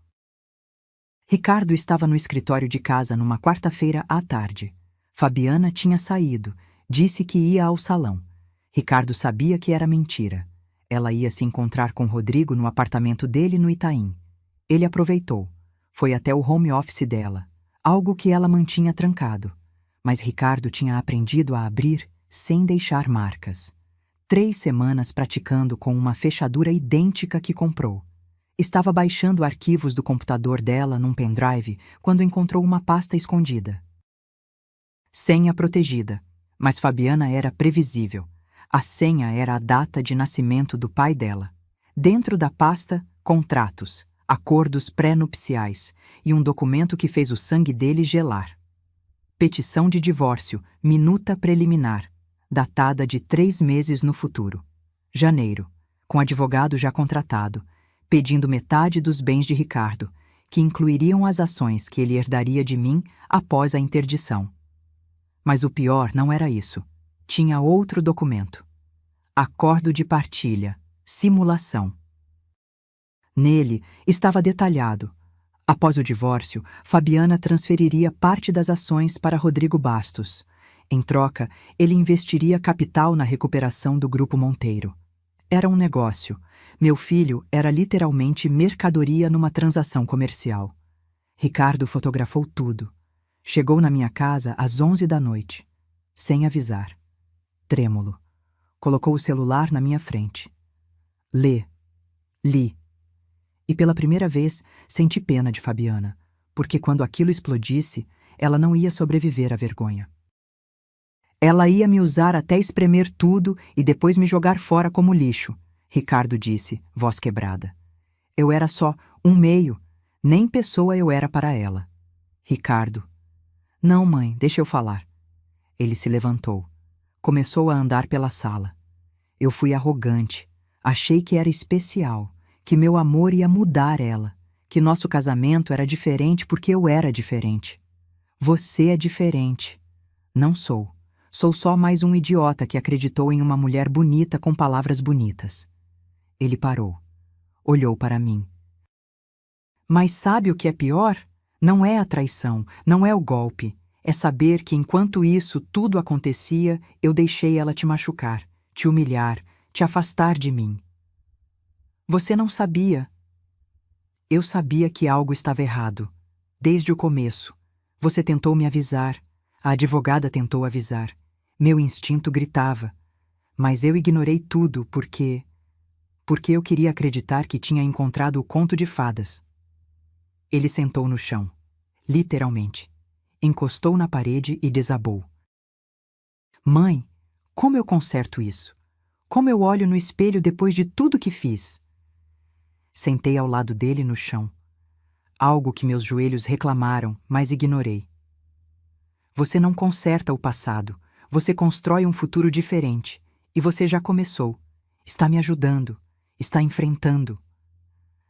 Ricardo estava no escritório de casa numa quarta-feira à tarde. Fabiana tinha saído, disse que ia ao salão. Ricardo sabia que era mentira. Ela ia se encontrar com Rodrigo no apartamento dele no Itaim. Ele aproveitou. Foi até o home office dela, algo que ela mantinha trancado. Mas Ricardo tinha aprendido a abrir sem deixar marcas. 3 semanas praticando com uma fechadura idêntica que comprou. Estava baixando arquivos do computador dela num pendrive quando encontrou uma pasta escondida. Senha protegida. Mas Fabiana era previsível. A senha era a data de nascimento do pai dela. Dentro da pasta, contratos, acordos pré-nupciais e um documento que fez o sangue dele gelar. Petição de divórcio, minuta preliminar, datada de 3 meses no futuro. Janeiro, com advogado já contratado, pedindo metade dos bens de Ricardo, que incluiriam as ações que ele herdaria de mim após a interdição. Mas o pior não era isso. Tinha outro documento. Acordo de partilha, simulação. Nele estava detalhado. Após o divórcio, Fabiana transferiria parte das ações para Rodrigo Bastos. Em troca, ele investiria capital na recuperação do Grupo Monteiro. Era um negócio. Meu filho era literalmente mercadoria numa transação comercial. Ricardo fotografou tudo. Chegou na minha casa às 11 da noite, sem avisar. Trêmulo. Colocou o celular na minha frente. Li. E pela primeira vez senti pena de Fabiana, porque quando aquilo explodisse, ela não ia sobreviver à vergonha. Ela ia me usar até espremer tudo e depois me jogar fora como lixo, Ricardo disse, voz quebrada. Eu era só um meio, nem pessoa eu era para ela. Ricardo. Não, mãe, deixa eu falar. Ele se levantou. Começou a andar pela sala. Eu fui arrogante. Achei que era especial, que meu amor ia mudar ela, que nosso casamento era diferente porque eu era diferente. Você é diferente. Não sou. Sou só mais um idiota que acreditou em uma mulher bonita com palavras bonitas. Ele parou. Olhou para mim. Mas sabe o que é pior? Não é a traição, não é o golpe. É saber que enquanto isso tudo acontecia, eu deixei ela te machucar, te humilhar, te afastar de mim. Você não sabia. Eu sabia que algo estava errado. Desde o começo. Você tentou me avisar. A advogada tentou avisar. Meu instinto gritava. Mas eu ignorei tudo porque eu queria acreditar que tinha encontrado o conto de fadas. Ele sentou no chão. Literalmente. Encostou na parede e desabou. Mãe, como eu conserto isso? Como eu olho no espelho depois de tudo que fiz? Sentei ao lado dele no chão. Algo que meus joelhos reclamaram, mas ignorei. Você não conserta o passado. Você constrói um futuro diferente. E você já começou. Está me ajudando. Está enfrentando.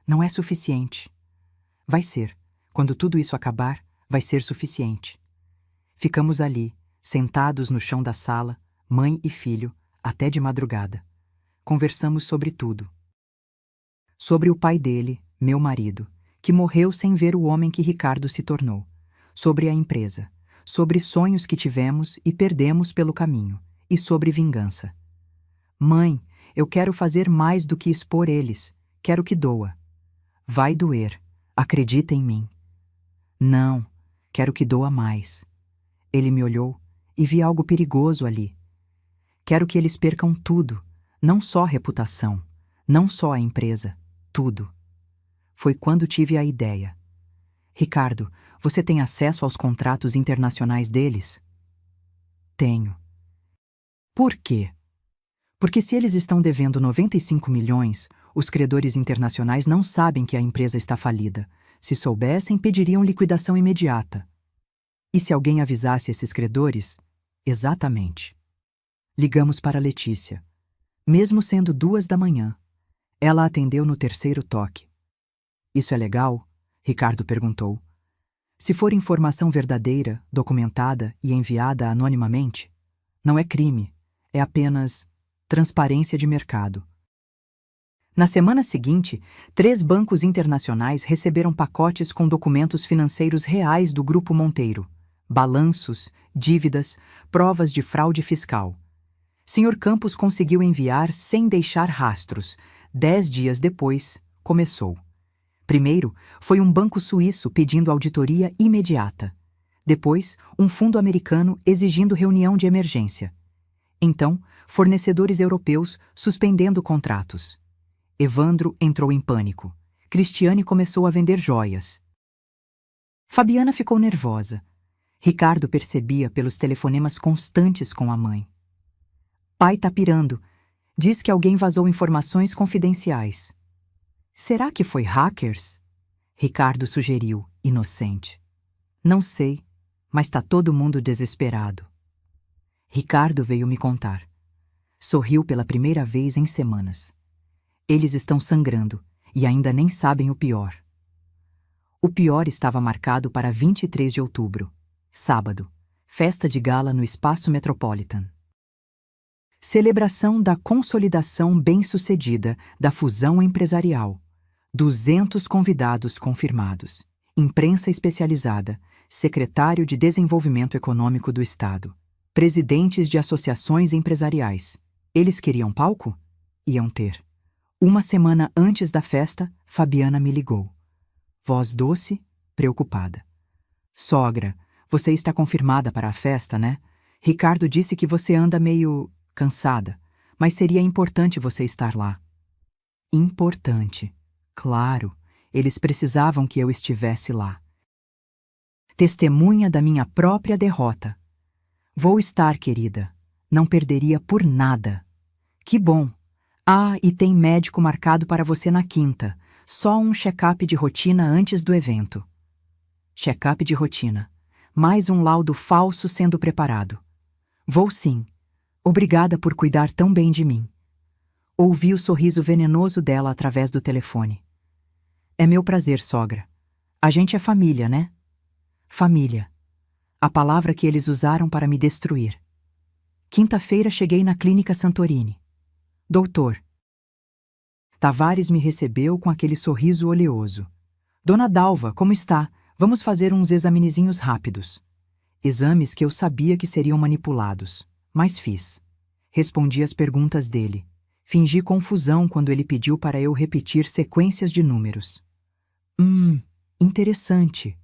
Não é suficiente. Vai ser. Quando tudo isso acabar, vai ser suficiente. Ficamos ali, sentados no chão da sala, mãe e filho, até de madrugada. Conversamos sobre tudo. Sobre o pai dele, meu marido, que morreu sem ver o homem que Ricardo se tornou. Sobre a empresa. Sobre sonhos que tivemos e perdemos pelo caminho. E sobre vingança. Mãe, eu quero fazer mais do que expor eles. Quero que doa. Vai doer. Acredita em mim. Não, quero que doa mais. Ele me olhou e vi algo perigoso ali. Quero que eles percam tudo, não só a reputação, não só a empresa, tudo. Foi quando tive a ideia. Ricardo, você tem acesso aos contratos internacionais deles? Tenho. Por quê? Porque se eles estão devendo 95 milhões, os credores internacionais não sabem que a empresa está falida. Se soubessem, pediriam liquidação imediata. E se alguém avisasse esses credores? Exatamente. Ligamos para Letícia. Mesmo sendo 2 da manhã. Ela atendeu no 3º toque. Isso é legal? Ricardo perguntou. Se for informação verdadeira, documentada e enviada anonimamente, não é crime, é apenas transparência de mercado. Na semana seguinte, 3 bancos internacionais receberam pacotes com documentos financeiros reais do Grupo Monteiro, balanços, dívidas, provas de fraude fiscal. Sr. Campos conseguiu enviar sem deixar rastros. 10 dias depois, começou. Primeiro, foi um banco suíço pedindo auditoria imediata. Depois, um fundo americano exigindo reunião de emergência. Então, fornecedores europeus suspendendo contratos. Evandro entrou em pânico. Cristiane começou a vender joias. Fabiana ficou nervosa. Ricardo percebia pelos telefonemas constantes com a mãe. Pai tá pirando. Diz que alguém vazou informações confidenciais. Será que foi hackers? Ricardo sugeriu, inocente. Não sei, mas tá todo mundo desesperado. Ricardo veio me contar. Sorriu pela primeira vez em semanas. Eles estão sangrando e ainda nem sabem o pior. O pior estava marcado para 23 de outubro, sábado, festa de gala no Espaço Metropolitan. Celebração da consolidação bem-sucedida da fusão empresarial. 200 convidados confirmados. Imprensa especializada, secretário de Desenvolvimento Econômico do Estado, presidentes de associações empresariais. Eles queriam palco? Iam ter. Uma semana antes da festa, Fabiana me ligou. Voz doce, preocupada. Sogra, você está confirmada para a festa, né? Ricardo disse que você anda meio cansada, mas seria importante você estar lá. Importante. Claro, eles precisavam que eu estivesse lá. Testemunha da minha própria derrota. Vou estar, querida. Não perderia por nada. Que bom. Ah, e tem médico marcado para você na quinta. Só um check-up de rotina antes do evento. Check-up de rotina. Mais um laudo falso sendo preparado. Vou sim. Obrigada por cuidar tão bem de mim. Ouvi o sorriso venenoso dela através do telefone. É meu prazer, sogra. A gente é família, né? Família. A palavra que eles usaram para me destruir. Quinta-feira cheguei na Clínica Santorini. Doutor. Tavares me recebeu com aquele sorriso oleoso. Dona Dalva, como está? Vamos fazer uns examinezinhos rápidos. Exames que eu sabia que seriam manipulados, mas fiz. Respondi às perguntas dele. Fingi confusão quando ele pediu para eu repetir sequências de números. Interessante.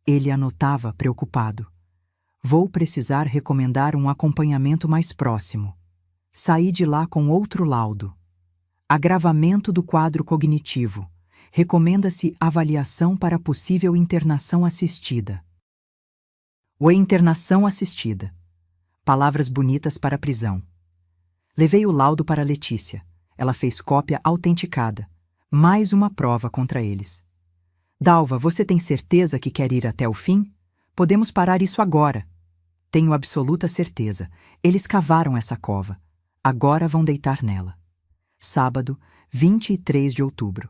Ele anotava, preocupado. Vou precisar recomendar um acompanhamento mais próximo. Saí de lá com outro laudo. Agravamento do quadro cognitivo. Recomenda-se avaliação para possível internação assistida. Ou internação assistida. Palavras bonitas para prisão. Levei o laudo para Letícia. Ela fez cópia autenticada. Mais uma prova contra eles. Dalva, você tem certeza que quer ir até o fim? Podemos parar isso agora. Tenho absoluta certeza. Eles cavaram essa cova. Agora vão deitar nela. Sábado, 23 de outubro.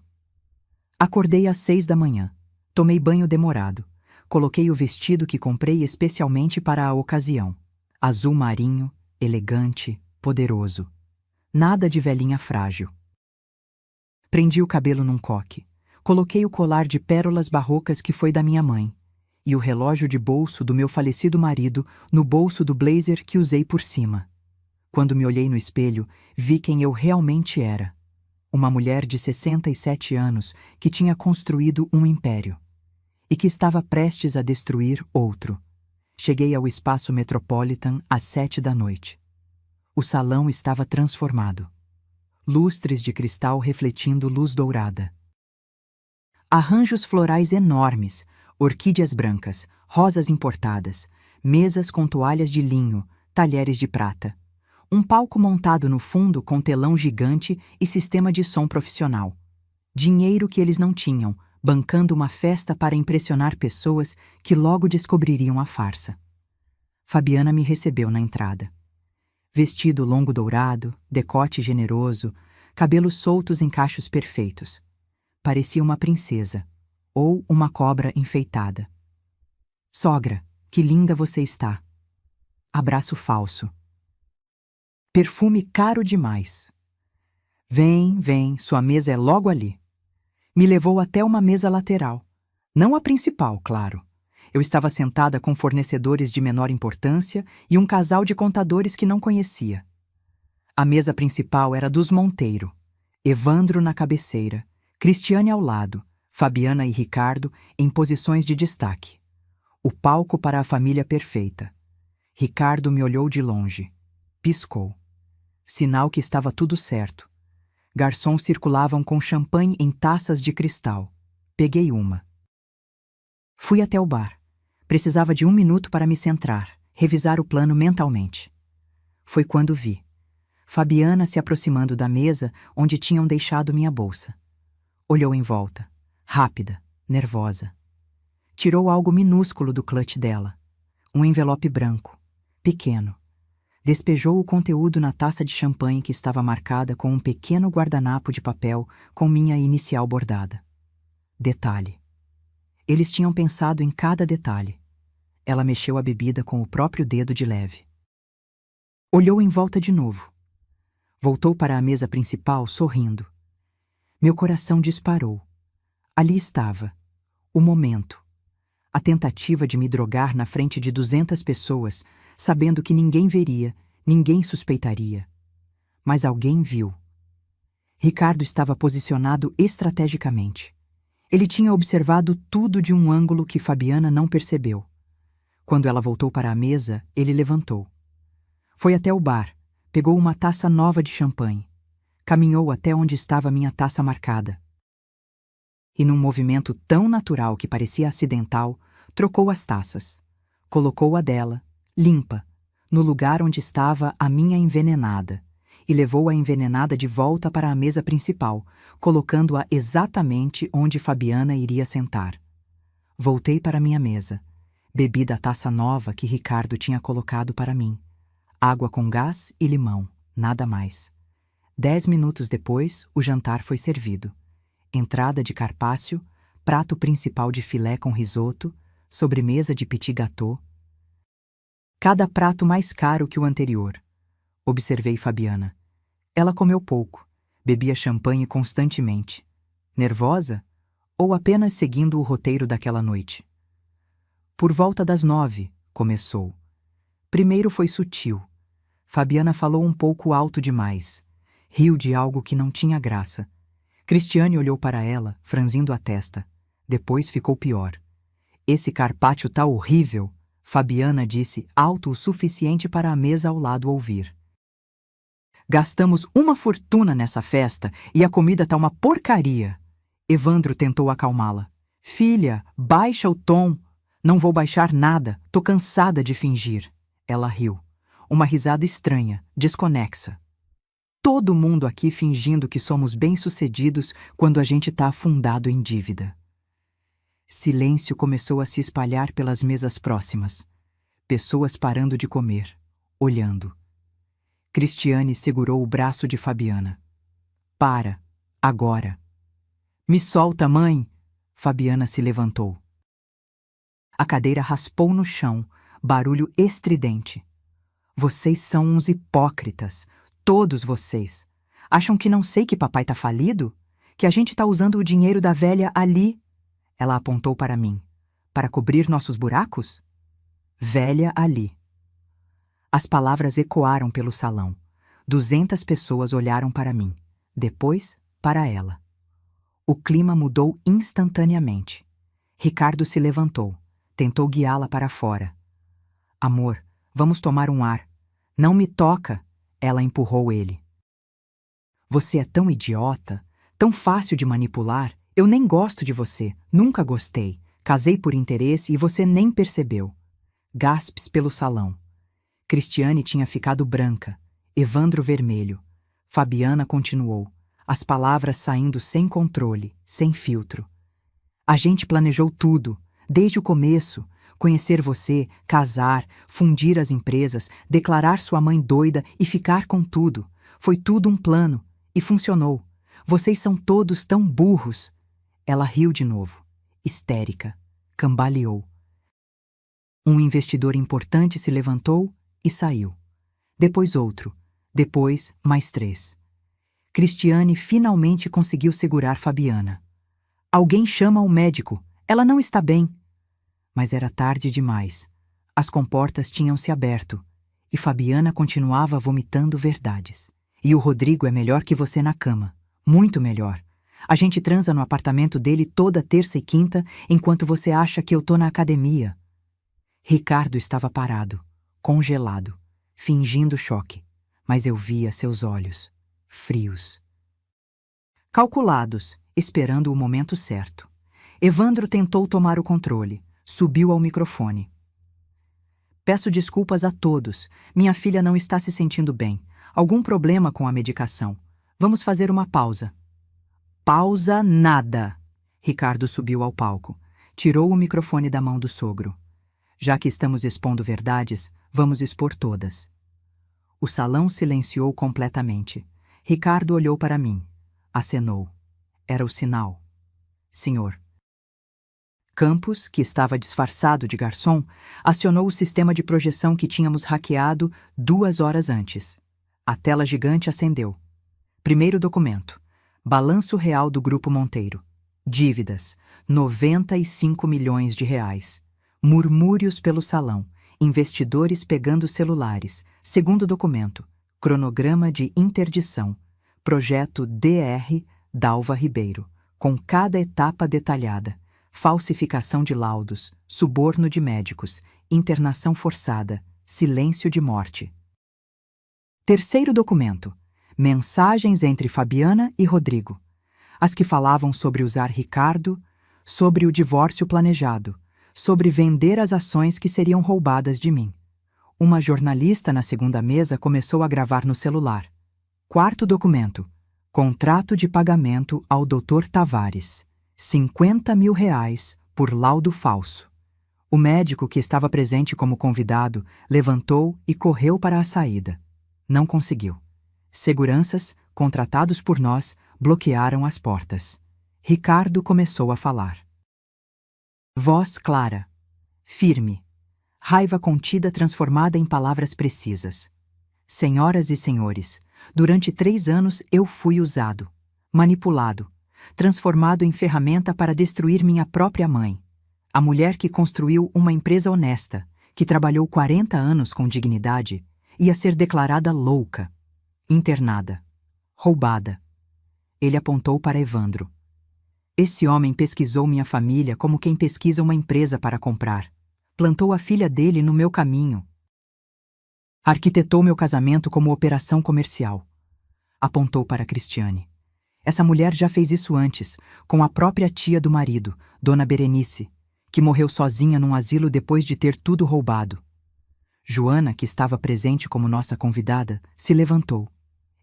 Acordei às 6 da manhã. Tomei banho demorado. Coloquei o vestido que comprei especialmente para a ocasião. Azul marinho, elegante, poderoso. Nada de velhinha frágil. Prendi o cabelo num coque. Coloquei o colar de pérolas barrocas que foi da minha mãe. E o relógio de bolso do meu falecido marido no bolso do blazer que usei por cima. Quando me olhei no espelho, vi quem eu realmente era. Uma mulher de 67 anos que tinha construído um império. E que estava prestes a destruir outro. Cheguei ao Espaço Metropolitan às 7 da noite. O salão estava transformado. Lustres de cristal refletindo luz dourada. Arranjos florais enormes, orquídeas brancas, rosas importadas, mesas com toalhas de linho, talheres de prata. Um palco montado no fundo com telão gigante e sistema de som profissional. Dinheiro que eles não tinham, bancando uma festa para impressionar pessoas que logo descobririam a farsa. Fabiana me recebeu na entrada. Vestido longo dourado, decote generoso, cabelos soltos em cachos perfeitos. Parecia uma princesa, ou uma cobra enfeitada. Sogra, que linda você está. Abraço falso. Perfume caro demais. Vem, sua mesa é logo ali. Me levou até uma mesa lateral. Não a principal, claro. Eu estava sentada com fornecedores de menor importância e um casal de contadores que não conhecia. A mesa principal era dos Monteiro. Evandro na cabeceira, Cristiane ao lado, Fabiana e Ricardo em posições de destaque. O palco para a família perfeita. Ricardo me olhou de longe. Piscou. Sinal que estava tudo certo. Garçons circulavam com champanhe em taças de cristal. Peguei uma. Fui até o bar. Precisava de 1 minuto para me centrar, revisar o plano mentalmente. Foi quando vi Fabiana se aproximando da mesa onde tinham deixado minha bolsa. Olhou em volta, rápida, nervosa. Tirou algo minúsculo do clutch dela, um envelope branco, pequeno. Despejou o conteúdo na taça de champanhe que estava marcada com um pequeno guardanapo de papel com minha inicial bordada. Detalhe. Eles tinham pensado em cada detalhe. Ela mexeu a bebida com o próprio dedo de leve. Olhou em volta de novo. Voltou para a mesa principal sorrindo. Meu coração disparou. Ali estava. O momento. A tentativa de me drogar na frente de 200 pessoas, sabendo que ninguém veria, ninguém suspeitaria. Mas alguém viu. Ricardo estava posicionado estrategicamente. Ele tinha observado tudo de um ângulo que Fabiana não percebeu. Quando ela voltou para a mesa, ele levantou. Foi até o bar, pegou uma taça nova de champanhe. Caminhou até onde estava minha taça marcada. E num movimento tão natural que parecia acidental, trocou as taças. Colocou a dela, limpa, no lugar onde estava a minha envenenada, e levou a envenenada de volta para a mesa principal, colocando-a exatamente onde Fabiana iria sentar. Voltei para minha mesa. Bebi da taça nova que Ricardo tinha colocado para mim. Água com gás e limão, nada mais. 10 minutos depois, o jantar foi servido. Entrada de carpaccio, prato principal de filé com risoto, sobremesa de petit gâteau. Cada prato mais caro que o anterior. Observei Fabiana. Ela comeu pouco, bebia champanhe constantemente. Nervosa? Ou apenas seguindo o roteiro daquela noite? Por volta das 9, começou. Primeiro foi sutil. Fabiana falou um pouco alto demais. Riu de algo que não tinha graça. Cristiane olhou para ela, franzindo a testa. Depois ficou pior. Esse carpaccio tá horrível, Fabiana disse alto o suficiente para a mesa ao lado ouvir. Gastamos uma fortuna nessa festa e a comida tá uma porcaria. Evandro tentou acalmá-la. Filha, baixa o tom. Não vou baixar nada, tô cansada de fingir. Ela riu. Uma risada estranha, desconexa. Todo mundo aqui fingindo que somos bem-sucedidos quando a gente tá afundado em dívida. Silêncio começou a se espalhar pelas mesas próximas. Pessoas parando de comer, olhando. Cristiane segurou o braço de Fabiana. Para, agora. Me solta, mãe! Fabiana se levantou. A cadeira raspou no chão, barulho estridente. Vocês são uns hipócritas, todos vocês. Acham que não sei que papai tá falido? Que a gente tá usando o dinheiro da velha ali? Ela apontou para mim. Para cobrir nossos buracos? Velha ali. As palavras ecoaram pelo salão. 200 pessoas olharam para mim. Depois, para ela. O clima mudou instantaneamente. Ricardo se levantou. Tentou guiá-la para fora. Amor, vamos tomar um ar. Não me toca! Ela empurrou ele. Você é tão idiota, tão fácil de manipular. Eu nem gosto de você, nunca gostei. Casei por interesse e você nem percebeu. Gaspes pelo salão. Cristiane tinha ficado branca, Evandro vermelho. Fabiana continuou, as palavras saindo sem controle, sem filtro. A gente planejou tudo, desde o começo. Conhecer você, casar, fundir as empresas, declarar sua mãe doida e ficar com tudo. Foi tudo um plano, e funcionou. Vocês são todos tão burros. Ela riu de novo, histérica, cambaleou. Um investidor importante se levantou e saiu. Depois outro, depois mais 3. Cristiane finalmente conseguiu segurar Fabiana. Alguém chama o médico, ela não está bem. Mas era tarde demais. As comportas tinham se aberto e Fabiana continuava vomitando verdades. E o Rodrigo é melhor que você na cama. Muito melhor. A gente transa no apartamento dele toda terça e quinta, enquanto você acha que eu tô na academia. Ricardo estava parado, congelado, fingindo choque, mas eu via seus olhos, frios. Calculados, esperando o momento certo. Evandro tentou tomar o controle. Subiu ao microfone. Peço desculpas a todos. Minha filha não está se sentindo bem. Algum problema com a medicação. Vamos fazer uma pausa. Pausa nada! Ricardo subiu ao palco. Tirou o microfone da mão do sogro. Já que estamos expondo verdades, vamos expor todas. O salão silenciou completamente. Ricardo olhou para mim. Acenou. Era o sinal. Senhor. Campos, que estava disfarçado de garçom, acionou o sistema de projeção que tínhamos hackeado 2 horas antes. A tela gigante acendeu. Primeiro documento. Balanço real do Grupo Monteiro. Dívidas. 95 milhões de reais. Murmúrios pelo salão. Investidores pegando celulares. Segundo documento. Cronograma de interdição. Projeto DR Dalva Ribeiro. Com cada etapa detalhada. Falsificação de laudos. Suborno de médicos. Internação forçada. Silêncio de morte. Terceiro documento. Mensagens entre Fabiana e Rodrigo. As que falavam sobre usar Ricardo, sobre o divórcio planejado, sobre vender as ações que seriam roubadas de mim. Uma jornalista na segunda mesa começou a gravar no celular. Quarto documento. Contrato de pagamento ao Dr. Tavares. 50 mil reais por laudo falso. O médico que estava presente como convidado levantou e correu para a saída. Não conseguiu. Seguranças, contratados por nós, bloquearam as portas. Ricardo começou a falar. Voz clara, firme, raiva contida transformada em palavras precisas. Senhoras e senhores, durante 3 anos eu fui usado, manipulado, transformado em ferramenta para destruir minha própria mãe. A mulher que construiu uma empresa honesta, que trabalhou 40 anos com dignidade, ia ser declarada louca, internada, roubada. Ele apontou para Evandro. Esse homem pesquisou minha família como quem pesquisa uma empresa para comprar. Plantou a filha dele no meu caminho. Arquitetou meu casamento como operação comercial. Apontou para Cristiane. Essa mulher já fez isso antes, com a própria tia do marido, Dona Berenice, que morreu sozinha num asilo depois de ter tudo roubado. Joana, que estava presente como nossa convidada, se levantou.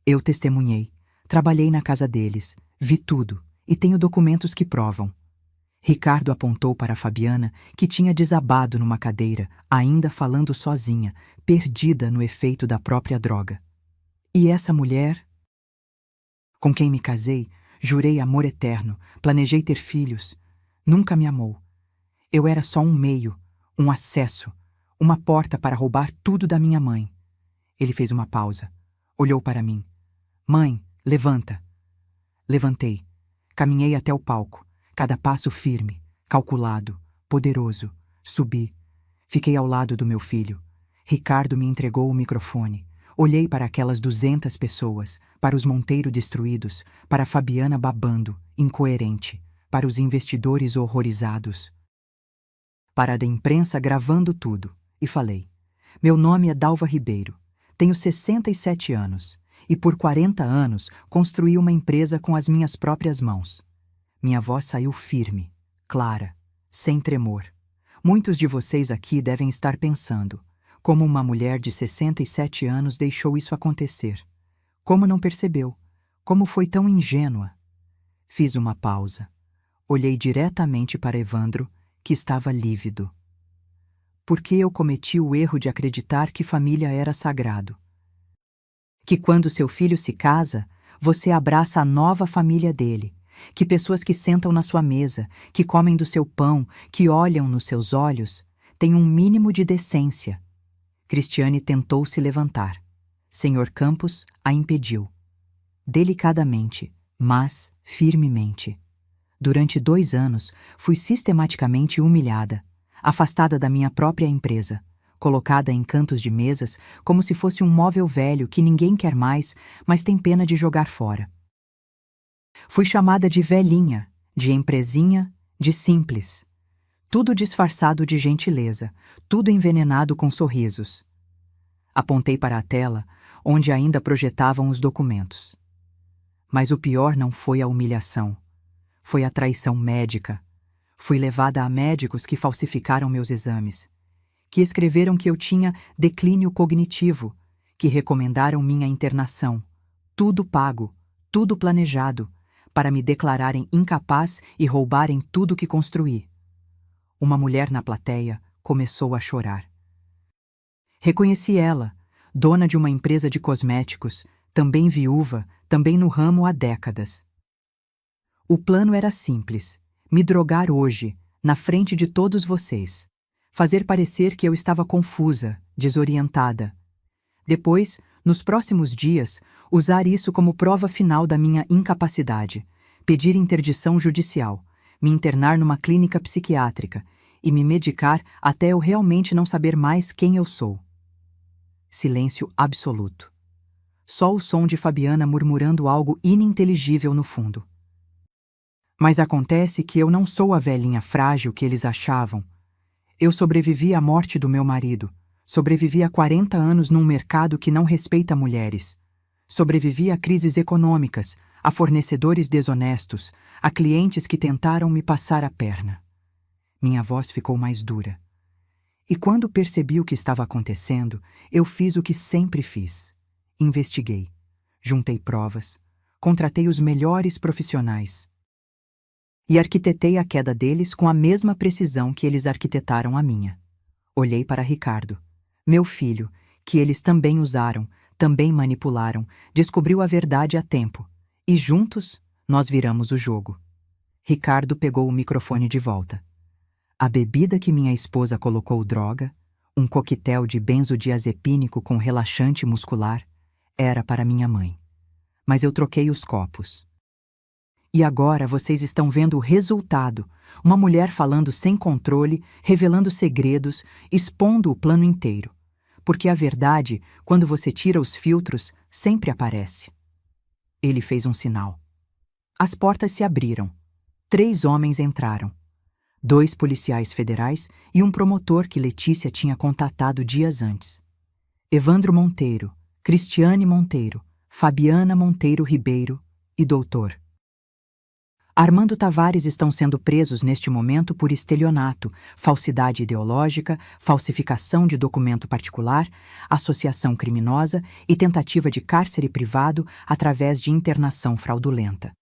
Eu testemunhei. Trabalhei na casa deles, vi tudo e tenho documentos que provam. Ricardo apontou para Fabiana, que tinha desabado numa cadeira, ainda falando sozinha, perdida no efeito da própria droga. E essa mulher? Com quem me casei, jurei amor eterno, planejei ter filhos. Nunca me amou. Eu era só um meio, um acesso, uma porta para roubar tudo da minha mãe. Ele fez uma pausa. Olhou para mim. Mãe, levanta. Levantei. Caminhei até o palco. Cada passo firme, calculado, poderoso. Subi. Fiquei ao lado do meu filho. Ricardo me entregou o microfone. Olhei para aquelas 200 pessoas, para os Monteiro destruídos, para Fabiana babando, incoerente, para os investidores horrorizados, para a da imprensa gravando tudo, e falei: meu nome é Dalva Ribeiro, tenho 67 anos, e por 40 anos construí uma empresa com as minhas próprias mãos. Minha voz saiu firme, clara, sem tremor. Muitos de vocês aqui devem estar pensando: como uma mulher de 67 anos deixou isso acontecer? Como não percebeu? Como foi tão ingênua? Fiz uma pausa. Olhei diretamente para Evandro, que estava lívido. Por que eu cometi o erro de acreditar que família era sagrado? Que quando seu filho se casa, você abraça a nova família dele, que pessoas que sentam na sua mesa, que comem do seu pão, que olham nos seus olhos, têm um mínimo de decência. Cristiane tentou se levantar. Senhor Campos a impediu. Delicadamente, mas firmemente. Durante 2 anos, fui sistematicamente humilhada, afastada da minha própria empresa, colocada em cantos de mesas como se fosse um móvel velho que ninguém quer mais, mas tem pena de jogar fora. Fui chamada de velhinha, de empresinha, de simples. Tudo disfarçado de gentileza, tudo envenenado com sorrisos. Apontei para a tela, onde ainda projetavam os documentos. Mas o pior não foi a humilhação. Foi a traição médica. Fui levada a médicos que falsificaram meus exames, que escreveram que eu tinha declínio cognitivo, que recomendaram minha internação. Tudo pago, tudo planejado, para me declararem incapaz e roubarem tudo que construí. Uma mulher na plateia começou a chorar. Reconheci ela, dona de uma empresa de cosméticos, também viúva, também no ramo há décadas. O plano era simples: me drogar hoje, na frente de todos vocês. Fazer parecer que eu estava confusa, desorientada. Depois, nos próximos dias, usar isso como prova final da minha incapacidade, pedir interdição judicial, me internar numa clínica psiquiátrica e me medicar até eu realmente não saber mais quem eu sou. Silêncio absoluto. Só o som de Fabiana murmurando algo ininteligível no fundo. Mas acontece que eu não sou a velhinha frágil que eles achavam. Eu sobrevivi à morte do meu marido. Sobrevivi a 40 anos num mercado que não respeita mulheres. Sobrevivi a crises econômicas, a fornecedores desonestos, a clientes que tentaram me passar a perna. Minha voz ficou mais dura. E quando percebi o que estava acontecendo, eu fiz o que sempre fiz. Investiguei, juntei provas, contratei os melhores profissionais e arquitetei a queda deles com a mesma precisão que eles arquitetaram a minha. Olhei para Ricardo, meu filho, que eles também usaram, também manipularam, descobriu a verdade a tempo, e juntos nós viramos o jogo. Ricardo pegou o microfone de volta. A bebida que minha esposa colocou droga, um coquetel de benzodiazepínico com relaxante muscular, era para minha mãe. Mas eu troquei os copos. E agora vocês estão vendo o resultado. Uma mulher falando sem controle, revelando segredos, expondo o plano inteiro. Porque a verdade, quando você tira os filtros, sempre aparece. Ele fez um sinal. As portas se abriram. 3 homens entraram. 2 policiais federais e um promotor que Letícia tinha contatado dias antes. Evandro Monteiro, Cristiane Monteiro, Fabiana Monteiro Ribeiro e Doutor. Armando Tavares estão sendo presos neste momento por estelionato, falsidade ideológica, falsificação de documento particular, associação criminosa e tentativa de cárcere privado através de internação fraudulenta.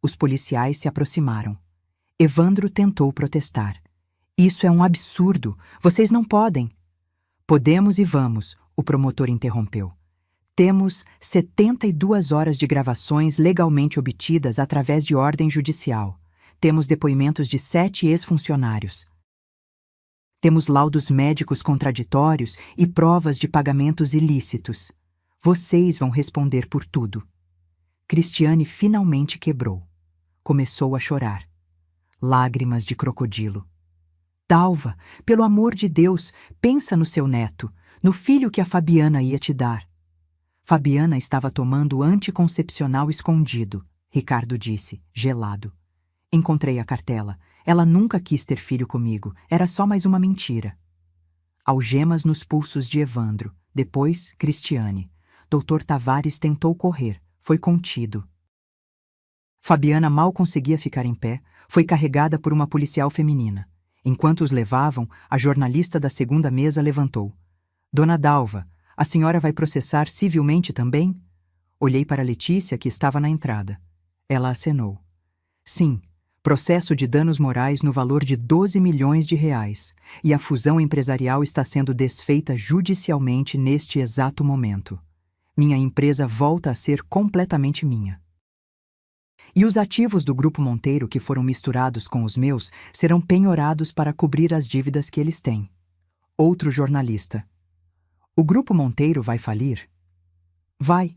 Os policiais se aproximaram. Evandro tentou protestar. Isso é um absurdo. Vocês não podem. Podemos e vamos, o promotor interrompeu. Temos 72 horas de gravações legalmente obtidas através de ordem judicial. Temos depoimentos de 7 ex-funcionários. Temos laudos médicos contraditórios e provas de pagamentos ilícitos. Vocês vão responder por tudo. Cristiane finalmente quebrou. Começou a chorar. Lágrimas de crocodilo. Dalva, pelo amor de Deus, pensa no seu neto, no filho que a Fabiana ia te dar. Fabiana estava tomando anticoncepcional escondido, Ricardo disse, gelado. Encontrei a cartela. Ela nunca quis ter filho comigo, era só mais uma mentira. Algemas nos pulsos de Evandro, depois Cristiane. Doutor Tavares tentou correr, foi contido. Fabiana mal conseguia ficar em pé, foi carregada por uma policial feminina. Enquanto os levavam, a jornalista da segunda mesa levantou. Dona Dalva, a senhora vai processar civilmente também? Olhei para Letícia, que estava na entrada. Ela acenou. Sim, processo de danos morais no valor de 12 milhões de reais, e a fusão empresarial está sendo desfeita judicialmente neste exato momento. Minha empresa volta a ser completamente minha. E os ativos do Grupo Monteiro que foram misturados com os meus serão penhorados para cobrir as dívidas que eles têm. Outro jornalista. O Grupo Monteiro vai falir? Vai.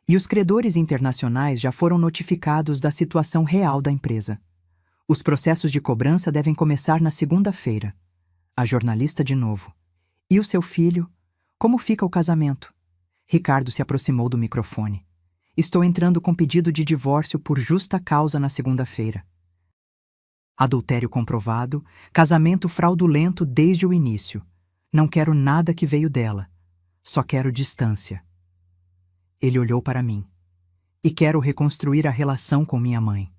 E os credores internacionais já foram notificados da situação real da empresa. Os processos de cobrança devem começar na segunda-feira. A jornalista de novo. E o seu filho? Como fica o casamento? Ricardo se aproximou do microfone. Estou entrando com pedido de divórcio por justa causa na segunda-feira. Adultério comprovado, casamento fraudulento desde o início. Não quero nada que veio dela. Só quero distância. Ele olhou para mim. E quero reconstruir a relação com minha mãe,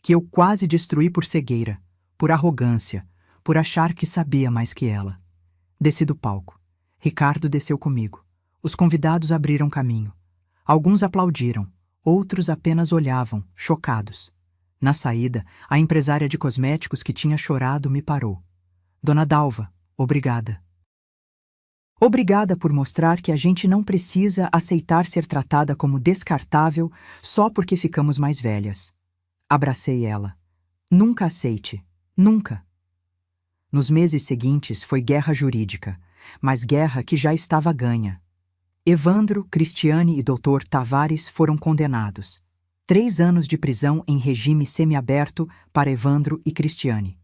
que eu quase destruí por cegueira, por arrogância, por achar que sabia mais que ela. Desci do palco. Ricardo desceu comigo. Os convidados abriram caminho. Alguns aplaudiram, outros apenas olhavam, chocados. Na saída, a empresária de cosméticos que tinha chorado me parou. Dona Dalva, obrigada. Obrigada por mostrar que a gente não precisa aceitar ser tratada como descartável só porque ficamos mais velhas. Abracei ela. Nunca aceite. Nunca. Nos meses seguintes foi guerra jurídica, mas guerra que já estava ganha. Evandro, Cristiane e Dr. Tavares foram condenados. 3 anos de prisão em regime semiaberto para Evandro e Cristiane.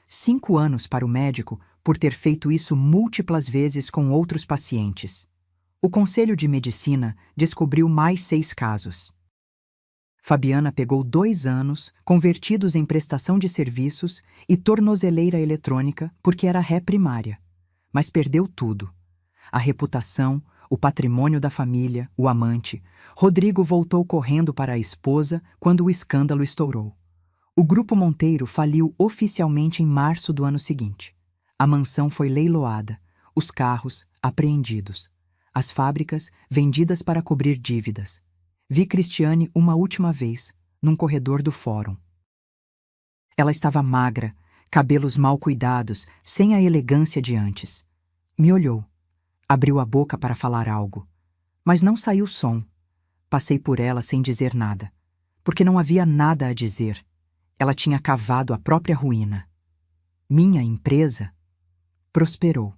5 anos para o médico por ter feito isso múltiplas vezes com outros pacientes. O Conselho de Medicina descobriu mais 6 casos. Fabiana pegou 2 anos, convertidos em prestação de serviços e tornozeleira eletrônica porque era ré primária. Mas perdeu tudo. A reputação, o patrimônio da família, o amante. Rodrigo voltou correndo para a esposa quando o escândalo estourou. O Grupo Monteiro faliu oficialmente em março do ano seguinte. A mansão foi leiloada, os carros apreendidos, as fábricas vendidas para cobrir dívidas. Vi Cristiane uma última vez, num corredor do fórum. Ela estava magra, cabelos mal cuidados, sem a elegância de antes. Me olhou. Abriu a boca para falar algo. Mas não saiu som. Passei por ela sem dizer nada, porque não havia nada a dizer. Ela tinha cavado a própria ruína. Minha empresa prosperou.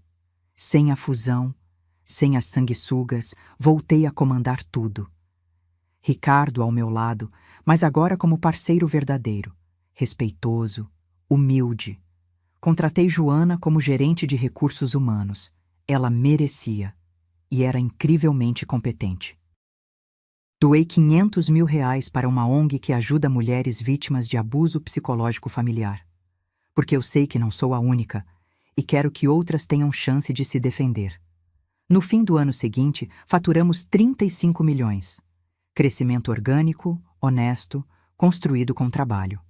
Sem a fusão, sem as sanguessugas, voltei a comandar tudo. Ricardo ao meu lado, mas agora como parceiro verdadeiro, respeitoso, humilde. Contratei Joana como gerente de recursos humanos. Ela merecia e era incrivelmente competente. Doei R$500 mil para uma ONG que ajuda mulheres vítimas de abuso psicológico familiar, porque eu sei que não sou a única e quero que outras tenham chance de se defender. No fim do ano seguinte, faturamos 35 milhões. Crescimento orgânico, honesto, construído com trabalho.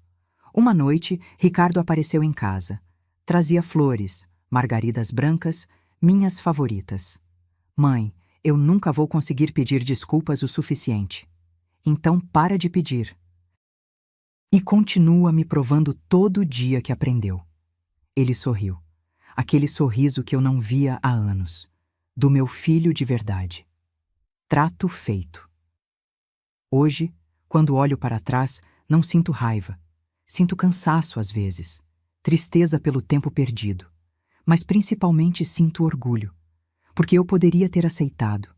Uma noite, Ricardo apareceu em casa. Trazia flores, margaridas brancas, minhas favoritas. Mãe, eu nunca vou conseguir pedir desculpas o suficiente. Então para de pedir. E continua me provando todo dia que aprendeu. Ele sorriu. Aquele sorriso que eu não via há anos. Do meu filho de verdade. Trato feito. Hoje, quando olho para trás, não sinto raiva. Sinto cansaço às vezes. Tristeza pelo tempo perdido. Mas principalmente sinto orgulho. Porque eu poderia ter aceitado.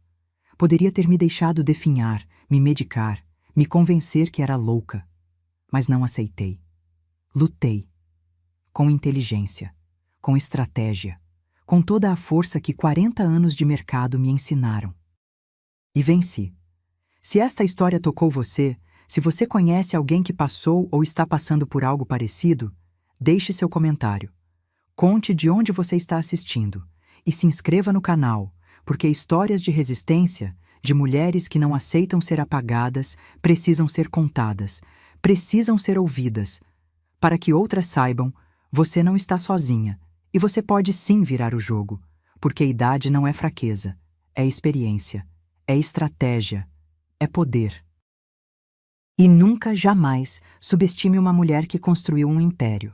Poderia ter me deixado definhar, me medicar, me convencer que era louca. Mas não aceitei. Lutei. Com inteligência, com estratégia, com toda a força que 40 anos de mercado me ensinaram. E venci. Se esta história tocou você, se você conhece alguém que passou ou está passando por algo parecido, deixe seu comentário. Conte de onde você está assistindo e se inscreva no canal, porque histórias de resistência, de mulheres que não aceitam ser apagadas, precisam ser contadas, precisam ser ouvidas. Para que outras saibam, você não está sozinha e você pode sim virar o jogo, porque a idade não é fraqueza, é experiência, é estratégia, é poder. E nunca, jamais, subestime uma mulher que construiu um império.